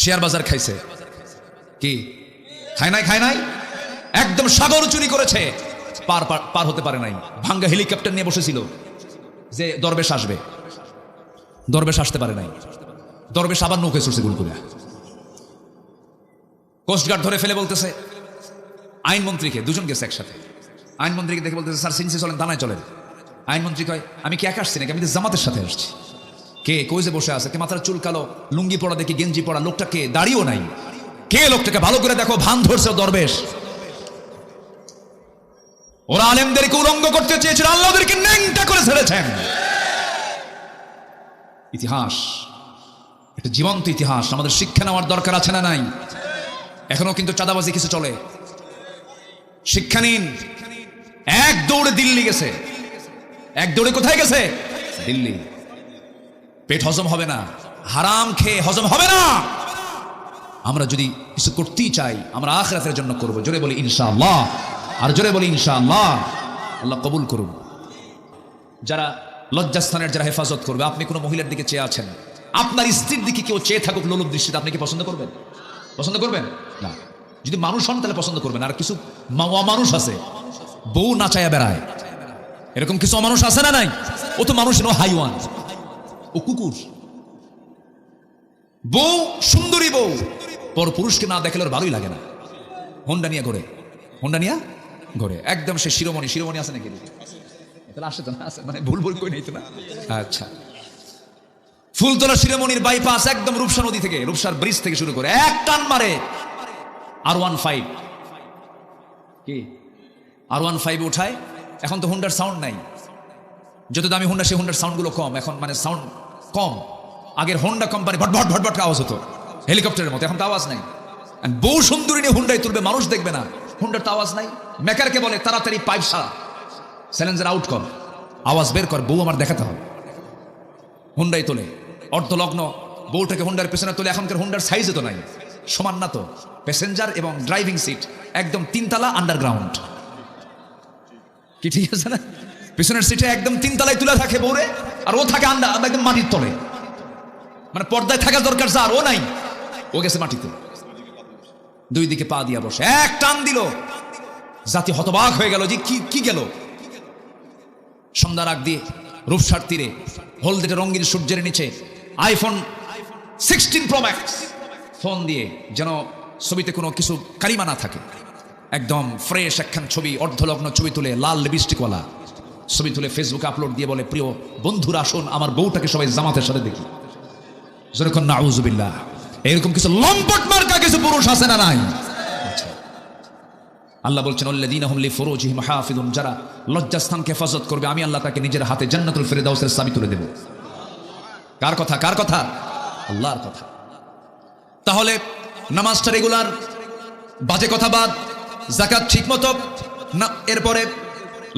শেয়ার বাজার খাইছে, কি খায় নাই? একদম সাগর চুরি করেছে, পার হতে পারে নাই। ভাঙ্গা হেলিকপ্টার নিয়ে বসেছিল যে দরবেশ আসবে, দরবেশ আসতে পারে নাই। দরবেশ আবার নৌকে চড়ছে গুল করে। কোস্টগার্ড ধরে ফেলে বলতেছে আইনমন্ত্রীকে, দুজন গেছে একসাথে, আইনমন্ত্রীকে দেখে বলতেছে স্যার সিনসি চলেন, থানায় চলেন। আইনমন্ত্রী কয় আমি কি একা আসছি নাকি, আমি তো জামাতের সাথে আসছি। কে কই যে বসে আছে, কে মাথার চুল কালো, লুঙ্গি পড়া দেখি, গেঞ্জি পড়া, লোকটা কে, দাড়িও নাই, কে লোকটাকে, ভালো করে দেখো, ভান ধরছে দরবেশ। ওরা আলেমদেরকে উলঙ্গ করতে চেয়েছিল, আল্লাহ ওদেরকে ন্যাংটা করে ছেড়েছেন। ইতিহাস, একটা জীবন্ত ইতিহাস, আমাদের শিক্ষা নেওয়ার দরকার আছে না নাই? এখনো কিন্তু চাঁদাবাজি কিছু চলে, শিক্ষা নিন। এক দৌড়ে দিল্লি গেছে, এক দৌড়ে কোথায় গেছে? দিল্লি। পেট হজম হবে না, হারাম খেয়ে হজম হবে না। আমরা যদি কিছু করতেই চাই, আমরা আখিরাতের জন্য করব। জোরে বলি ইনশাআল্লাহ, আর জোরে বলি ইনশাআল্লাহ। আল্লাহ কবুল করুন। যারা লজ্জাস্থানের যারা হেফাজত করবে, আপনি কোনো মহিলার দিকে চেয়ে আছেন, আপনার স্ত্রীর দিকে কেউ চেয়ে থাকুক লোলুপ দৃষ্টিতে, আপনি কি পছন্দ করবেন? পছন্দ করবেন না। যদি মানুষ হন তাহলে পছন্দ করবেন। আর কিছু অমানুষ আছে, বউ নাচায়া বেড়ায়, এরকম কিছু অমানুষ আছে না নাই? ও তো মানুষ নয়, হাইওয়ান, ও কুকুর। বউ সুন্দরী বউ, পর পুরুষকে না দেখলে ওর ভালোই লাগে না। হোন্ডা নিয়ে ঘোরে, হোন্ডা নিয়ে ঘোরে, একদম সে শিরোমণি। শিরোমণি আছে নাকি? তাহলে আসে তো না, আছে মানে ভুল ভুল কই নেই তো না। আচ্ছা, ফুলতলা শিরোমণির বাইপাস একদম রূপসা নদী থেকে, রূপসার ব্রিজ থেকে শুরু করে এক টান মারে R15 কি R15 উঠায়। এখন তো হুন্ডার সাউন্ড নাই, যত দামি হুন্ডা সে হুন্ডার সাউন্ড গুলো কম, এখন মানে সাউন্ড কম। আগের হোন্ডা কোম্পানি ভট ভট ভট ভট আওয়াজ হতো হেলিকপ্টারের মতো, এখন তো আওয়াজ নাই। বউ সুন্দরী নিয়ে হুন্ডায় তুলবে, মানুষ দেখবে না, হুন্ডার তো আওয়াজ নাই। মেকারকে বলে তাড়াতাড়ি পাইপ সারা, স্যালেঞ্জার আউট কর, আওয়াজ বের কর, বউ আমার দেখাতে হবে। হুন্ডাই তোলে, অর্ধলগ্ন বউটাকে হুন্ডার পেছনে তোলে। এখনকার হুন্ডার সাইজে তো নাই, সমান না তো। প্যাসেঞ্জার এবং ড্রাইভিং সিট একদম 3 তলা আন্ডারগ্রাউন্ড, কি ঠিক আছে না? পিছনের সিটে একদম 3 তলায় তুলে থাকে বউরে, আর ও থাকে একদম মাটির তলে। মানে পর্দায় থাকা দরকার যার, ও নাই, ও গেছে মাটিতে, দুই দিকে পা দিয়া বসে। এক টান দিল, জাতি হতবাক হয়ে গেল যে কি গেল। সন্ধ্যার আগ দিয়ে রূপসার তীরে হলদেটে রঙিন সূর্যের নিচে iPhone 16 Pro Max ফোন দিয়ে, যেন ছবিতে কোনো কিছু কালিমা না থাকে, একদম ফ্রেশ একখান ছবি, অর্ধলগ্ন ছবি তুলে, লাল লিপস্টিকওয়ালা ছবি তুলে ফেসবুকে আপলোড দিয়ে বলে, প্রিয় বন্ধুরা আসুন আমার বউটাকে সবাই জামাতের সাথে দেখি। যেরকম নাউজুবিল্লাহ, এরকম কিছু লম্পট মার্কা কিছু পুরুষ আছে না নাই? আল্লাহ বলছেন আল্লাযীনা হুম লিফুরুজিহিম হাফিযুন, যারা লজ্জাস্থানকে হেফাজত করবে, আমি আল্লাহ তাকে নিজের হাতে জান্নাতুল ফিরদাউসের চাবি তুলে দেব। কার কথা? কার কথা? আল্লাহর কথা। তাহলে নামাজটা রেগুলার, বাজে কথা বাদ, যাকাত ঠিক মতো না, এরপরে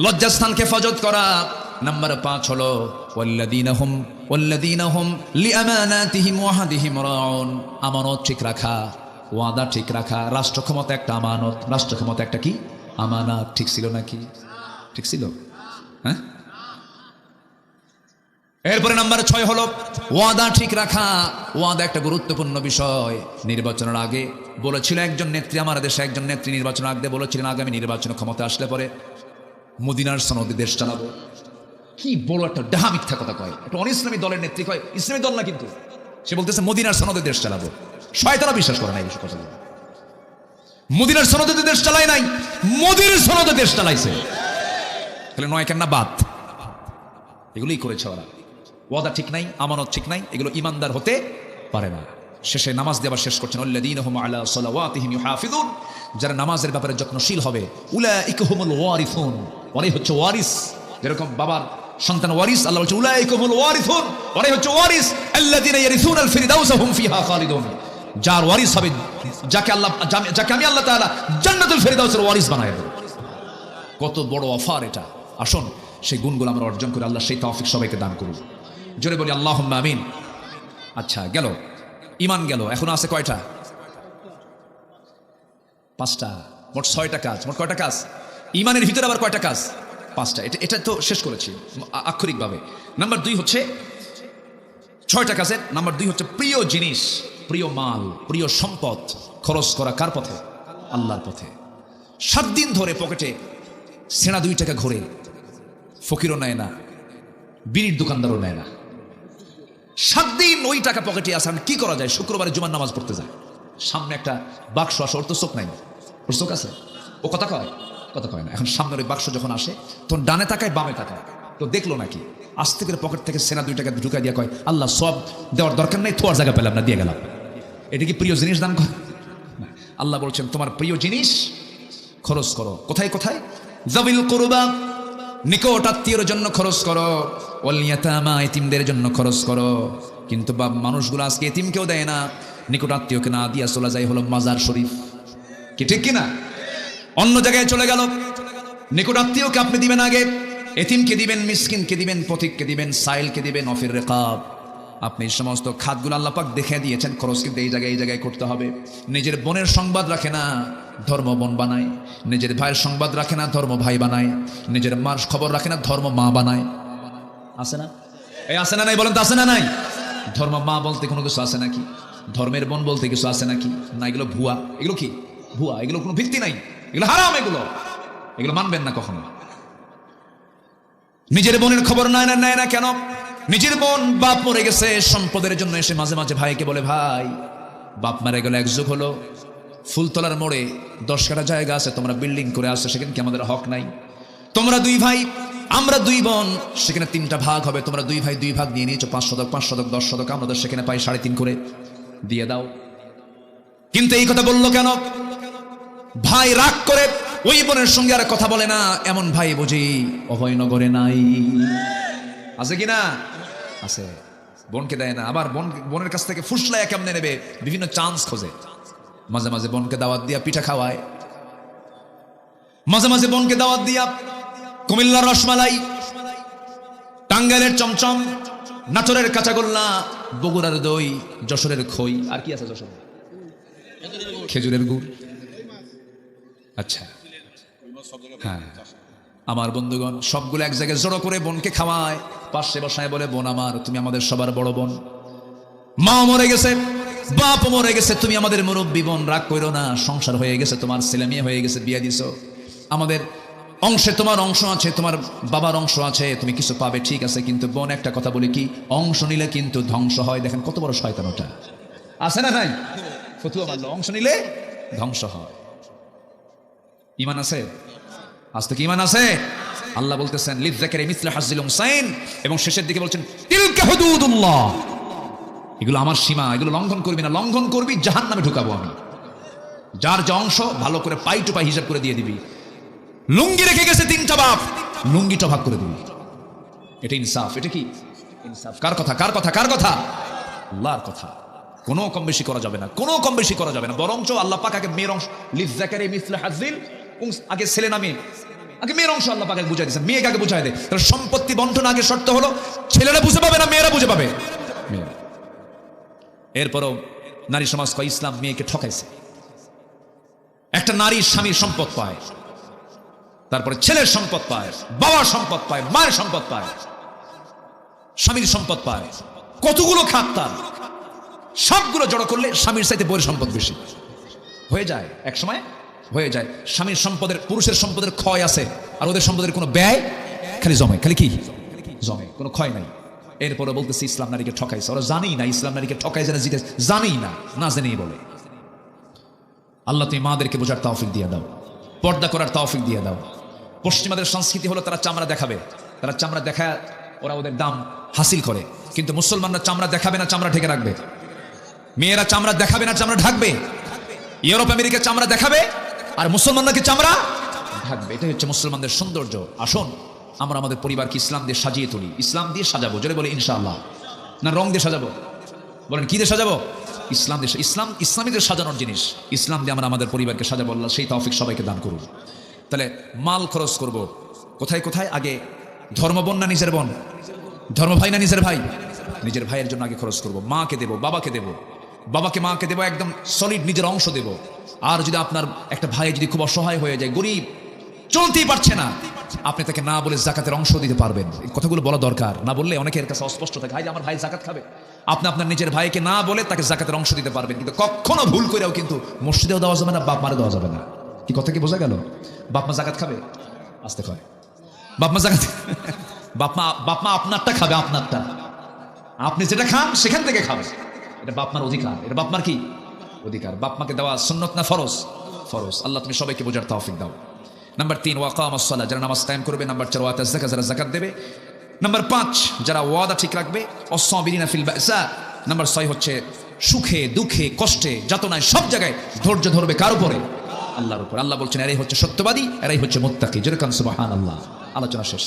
লজ্জাস্থানকে হেফাজত করা। নাম্বার 5 হলো ওয়াল্লাযীনা হুম লিআমানাতিহিম ওয়া আহদিহিম রাউন, আমানত ঠিক রাখা, ওয়াদা ঠিক রাখা। রাষ্ট্র ক্ষমতা একটা আমানত, রাষ্ট্র ক্ষমতা একটা কি আমানত। ঠিক ছিল নাকি? ঠিক ছিল, হ্যাঁ? এরপরে নাম্বার 6 হলো ওয়াদা ঠিক রাখা। ওয়াদা একটা গুরুত্বপূর্ণ বিষয়। নির্বাচনের আগে বলেছিল একজন নেত্রী, আমার দেশে একজন নেত্রী নির্বাচনের আগে বলেছিলেন, আগামী নির্বাচনে ক্ষমতা আসলে পরে মদিনার সনদে দেশ চালাবো। কি বড় একটা ডাহা মিথ্যা কথা কয়, একটা অনিসলামী দলের নেত্রী কয়, ইসলামী দল না কিন্তু, সে বলতেছে মদিনার সনদে দেশ চালাবো। শয়তানরা বিশ্বাস করে না এই কথা। মদিনার সনদে দেশ চালায় নাই, মোদির সনদে দেশ চালাইছে। তাহলে নয় কেন না বাদ, এগুলোই করেছে ওরা। ওয়াদা ঠিক নাই, আমানত ঠিক নাই, এগুলো ইমানদার হতে পারে না। শেষে নামাজ দেওয়া শেষ করছেন আল্লাযীনা হুম আলা সালাওয়াতিহিম ইউহাফিযুন, যারা নামাজের ব্যাপারে যত্নশীল হবে। উলাইকা হুমুল ওয়ারিসুন, ওরাই হচ্ছে ওয়ারিস। যেরকম বাবার সন্তান ওয়ারিস, আল্লাহ বলছে উলাইকা হুমুল ওয়ারিসুন, ওরাই হচ্ছে ওয়ারিস। আল্লাযীনা ইয়ারিসুনাল ফিরদাউসা হুম ফিহা খালিদুন, যার ওয়ারিস হবে, যাকে আমি আল্লাহ তাআলা জান্নাতুল ফিরদাউসের ওয়ারিস বানায় দেব। কত বড় অফার এটা! আসুন সেই গুণগুলো আমরা অর্জন করে আল্লাহ সেই তৌফিক সবাইকে দান করুন। জোরে বলি আল্লাহুম্মা আমিন। আচ্ছা, গেল ঈমান গেল, এখন আছে কয়টা? 5টা। মোট 6টা কাজ। মোট কয়টা কাজ? ঈমানের ভিতরে আবার কয়টা কাজ? 5টা। এটা তো শেষ করেছি আক্ষরিকভাবে। নাম্বার 2 হচ্ছে 6টা কাজের নাম্বার 2 হচ্ছে প্রিয় জিনিস, প্রিয় মাল, প্রিয় সম্পদ খরচ করা কার পথে? আল্লাহর পথে। 7 দিন ধরে পকেটে সেনা 2 টাকা ঘুরে, ফকিরও নেয় না, বিড়ির দোকানদারও নেয় না। 7 দিন ওই টাকা পকেটে আসে। কি করা যায়? শুক্রবারে জুমার নামাজ পড়তে যায়, সামনে একটা বাক্স আসে, ওর তো চোখ নাই, ওর চোখ আছে, ও কথা কয় না। এখন সামনের ওই বাক্স যখন আসে তখন ডানে তাকায় বামে তাকায়, তো দেখলো নাকি, আস্তে করে পকেট থেকে সেনা 2 টাকা ঢুকা দিয়ে কয়, আল্লাহ সব দেওয়ার দরকার নেই, থোয়ার জায়গা পেলাম না, দিয়ে গেলাম। এটা কি প্রিয় জিনিস দান করে? আল্লাহ বলছেন তোমার প্রিয় জিনিস খরচ করো। কোথায় কোথায়? যাবিল কুরবা, নিকট আত্মীয়ের জন্য খরচ করো, ওয়াল ইয়াতামা, এতিমদের জন্য খরচ করো। কিন্তু মানুষগুলো আজকে এতিমকেও দেয় না, নিকট আত্মীয়কে না দিয়া চলে যায় হলো মাজার শরীফ। কি ঠিক কিনা? অন্য জায়গায় চলে গেল। নিকট আত্মীয়কে আপনি দিবেন আগে, এতিমকে দিবেন, মিসকিনকে দিবেন, পথিককে দিবেন, সাইলকে দিবেন, অফির রেকাব। আপনি সমস্ত খাতগুলো আল্লাহ পাক দেখে দিয়েছেন, খরচ কিন্তু এই জায়গায় করতে হবে। নিজের বোনের সংবাদ রাখে না, ধর্ম বোন বানায়। নিজের ভাইয়ের সংবাদ রাখে না, ধর্ম ভাই বানায়। নিজের মার খবর রাখে না, ধর্ম মা বানায়। আছে না? এই আছে না নাই বলেন তো, আছে না নাই? ধর্ম মা বলতে কোনো কিছু আছে নাকি? ধর্মের বোন বলতে কিছু আছে নাকি? না, এগুলো ভুয়া। এগুলো কি ভুয়া? এগুলো কোনো ভিত্তি নাই, এগুলো হারাম, এগুলো মানবেন না কখনো। নিজের বোনের খবর নেয় না কেন? নিজের বোন বাপ মরে গেছে, সম্পদের জন্য এসে মাঝে মাঝে ভাইকে বলে, ভাই বাপ মারা গেল, এক যুগ হলো, ফুলতলার মোড়ে 10 কাঠা জায়গা আছে, তোমরা বিল্ডিং করে আসছো, সেখানে কি আমাদের হক নাই? তোমরা 2 ভাই, আমরা 2 বোন, সেখানে 3টা ভাগ হবে, তোমরা 2 ভাই 2 ভাগ নিয়ে নিয়েছো, 5 শতক 5 শতক 10 শতক, আমরা সেখানে পাই 3.5 করে, দিয়ে দাও। কিন্তু এই কথা বললো কেন? ভাই রাগ করে ওই বোনের সঙ্গে আর কথা বলে না, এমন ভাই বুঝি অভয়নগরে নাই? আছে কিনা? আছে। বোনকে দেয় না, আবার বোনের কাছ থেকে ফুসলায় কেমনে নেবে, বিভিন্ন চান্স খোঁজে। মাঝে মাঝে বোনকে দাওয়াত দিয়া পিঠা খাওয়ায়, মাঝে মাঝে বোনকে দাওয়াত দিয়া কুমিল্লার রসমালাই, টাঙ্গাইলের চমচম, নাটোরের কাঁচাগোল্লা, বগুড়ার দই, যশোরের খই, আর কি আছে যশোর? খেজুরের গুড়। আচ্ছা, হ্যাঁ, আমার বন্ধুগণ সবগুলো এক জায়গায় জড়ো করে বোনকে খাওয়ায়, পাশে বসায় বলে, বোন আমার, তুমি আমাদের সবার বড় বোন, মা মরে গেছে, বাপ মরে গেছে, তুমি আমাদের মুরব্বী বোন, রাগ করো না, সংসার হয়ে গেছে, তোমার ছেলে মেয়ে হয়ে গেছে, বিয়ে দিছো, আমাদের অংশে তোমার অংশ আছে, তোমার বাবার অংশ আছে, তুমি কিছু পাবে, ঠিক আছে, কিন্তু বোন একটা কথা বলি, কি অংশ নিলে কিন্তু ধ্বংস হয়। দেখেন কত বড় শয়তান ওটা, আছে না নাই? ফতুয়া মারলো, অংশ নিলে ধ্বংস হয়। ঈমান আছে? আজ থেকে ঈমান আছে? আল্লাহ বলতেছেন লিযযাকারি মিসলু হাজ্জিল উনসাইন, এবং শেষের দিকে বলছেন তিলকা হুদুদুল্লাহ, এগুলো আমার সীমা, এগুলো লঙ্ঘন করবি না, লঙ্ঘন করবি জাহান্নামে ঢুকাবো আমি। যার যে অংশ ভালো করে পাই টু পাই হিসাব করে দিয়ে দিবি। লুঙ্গি রেখে গেছে 3টা বাপ, লুঙ্গিটা ভাগ করে দিবি। এটা ইনসাফ। এটা কি ইনসাফ? কার কথা? কার কথা? কার কথা? আল্লাহর কথা। কোনো কম বেশি করা যাবে না, কোনো কম বেশি করা যাবে না, বরঞ্চ আল্লাহ পাক আগে মেয়ের অংশ, লিযযাকারি মিসলু হাজ্জিল, আগে ছেলে না মেয়ে, আগে মেয়ের অংশ আল্লাহ পাক বুঝাই দিয়েছেন, মেয়েকে আগে বুঝাই দেয়। তাহলে সম্পত্তি বন্টন আগে শর্ত হলো ছেলেরা বুঝে পাবে না মেয়েরা বুঝে পাবে? মেয়েরা। এরপরও নারী সমাজ কয় ইসলাম মেয়েকে ঠকাইছে। একটা নারী স্বামীর সম্পদ পায়, তারপরে ছেলের সম্পদ পায়, বাবার সম্পদ পায়, মায়ের সম্পদ পায়, স্বামীর সম্পদ পায়, কতগুলো খাত তার, সবগুলো জড়ো করলে স্বামীর চাইতে বউয়ের সম্পদ বেশি হয়ে যায়। এক সময় হয়ে যায় স্বামীর সম্পদের, পুরুষের সম্পদের ক্ষয় আছে, আর ওদের সম্পদের কোনো ব্যয় খালি জমে, খালি কি জমে, কোনো ক্ষয় নাই। এরপরে বলতেছে ইসলাম নারীকে ঠকাইছে। ওরা জানেই না ইসলাম নারীকে ঠকাই, জানে জিতে জানেই না, না জেনেই বলে। আল্লাহ তুমি মাদেরকে বোঝার তৌফিক দিয়ে দাও, পর্দা করার তৌফিক দিয়ে দাও। পশ্চিমাদের সংস্কৃতি হলো তারা চামড়া দেখাবে, তারা চামড়া দেখায় ওরা ওদের দাম হাসিল করে, কিন্তু মুসলমানরা চামড়া দেখাবে না, চামড়া ঢেকে রাখবে। মেয়েরা চামড়া দেখাবে না, চামড়া ঢাকবে। ইউরোপ আমেরিকা চামড়া দেখাবে, আর মুসলমানদেরকে চামড়া ঢাকবে। এটাই হচ্ছে মুসলমানদের সৌন্দর্য। আসুন আমরা আমাদের পরিবারকে ইসলাম দিয়ে সাজিয়ে তুলি, ইসলাম দিয়ে সাজাবো। জোরে বলে ইনশাআল্লাহ। না রং দিয়ে সাজাবো? বলেন কি দিয়ে সাজাবো? ইসলাম দিয়ে। ইসলাম ইসলামীদের সাজানোর জিনিস, ইসলাম দিয়ে আমরা আমাদের পরিবারকে সাজাবো। আল্লাহ সেই তৌফিক সবাইকে দান করুন। তাহলে মাল খরচ করব কোথায় কোথায়? আগে ধর্ম বোন না নিজের বোন? ধর্ম ভাই না নিজের ভাই? নিজের ভাইয়ের জন্য আগে খরচ করব। মাকে দেব, বাবাকে দেব, বাবাকে মাকে দেব, একদম সলিড নিজের অংশ দেব। আর যদি আপনার একটা ভাই যদি খুব অসহায় হয়ে যায়, গরিব, চলতেই পারছে না, আপনি তাকে না বলে জাকাতের অংশ দিতে পারবেন। এই কথাগুলো বলা দরকার, না বললে অনেকের কাছে অস্পষ্ট থাকে, ভাই আমার ভাই জাকাত খাবে। আপনি আপনার নিজের ভাইকে না বলে তাকে জাকাতের অংশ দিতে পারবেন, কিন্তু কখনো ভুল করেও কিন্তু মসজিদেও দেওয়া যাবে না, বাপ মারে দেওয়া যাবে না। কি কথা কি বোঝা গেল? বাপ মা জাকাত খাবে? আসতে কয় বাপ মা জাকাত, বাপ মা আপনারটা খাবে, আপনারটা, আপনি যেটা খান সেখান থেকে খাবে, এটা বাপ মার অধিকার, এটা বাপ মার কি অধিকার। বাপ মাকে দেওয়া সুন্নত না ফরজ? ফরজ। আল্লাহ তুমি সবাইকে বোঝার তৌফিক দাও। নাম্বার 3 ওয়াকামাস সালাহ, যারা নামাজ কায়েম করবে। নাম্বার 4 ওয়াতাজ যাকাত, যারা যাকাত দেবে। নাম্বার 5 যারা ওয়াদা ঠিক রাখবে। ওয়াসসাবিরিনা ফিল বাসা। নাম্বার 6 হচ্ছে সুখে দুঃখে কষ্টে যাতনায় সব জায়গায় ধৈর্য ধরবে। কার উপরে? আল্লাহর উপর। আল্লাহ বলছেন এরাই হচ্ছে সত্যবাদী, এরাই হচ্ছে মুত্তাকি। যেরকম সুবহানাল্লাহ। আলোচনা শেষ।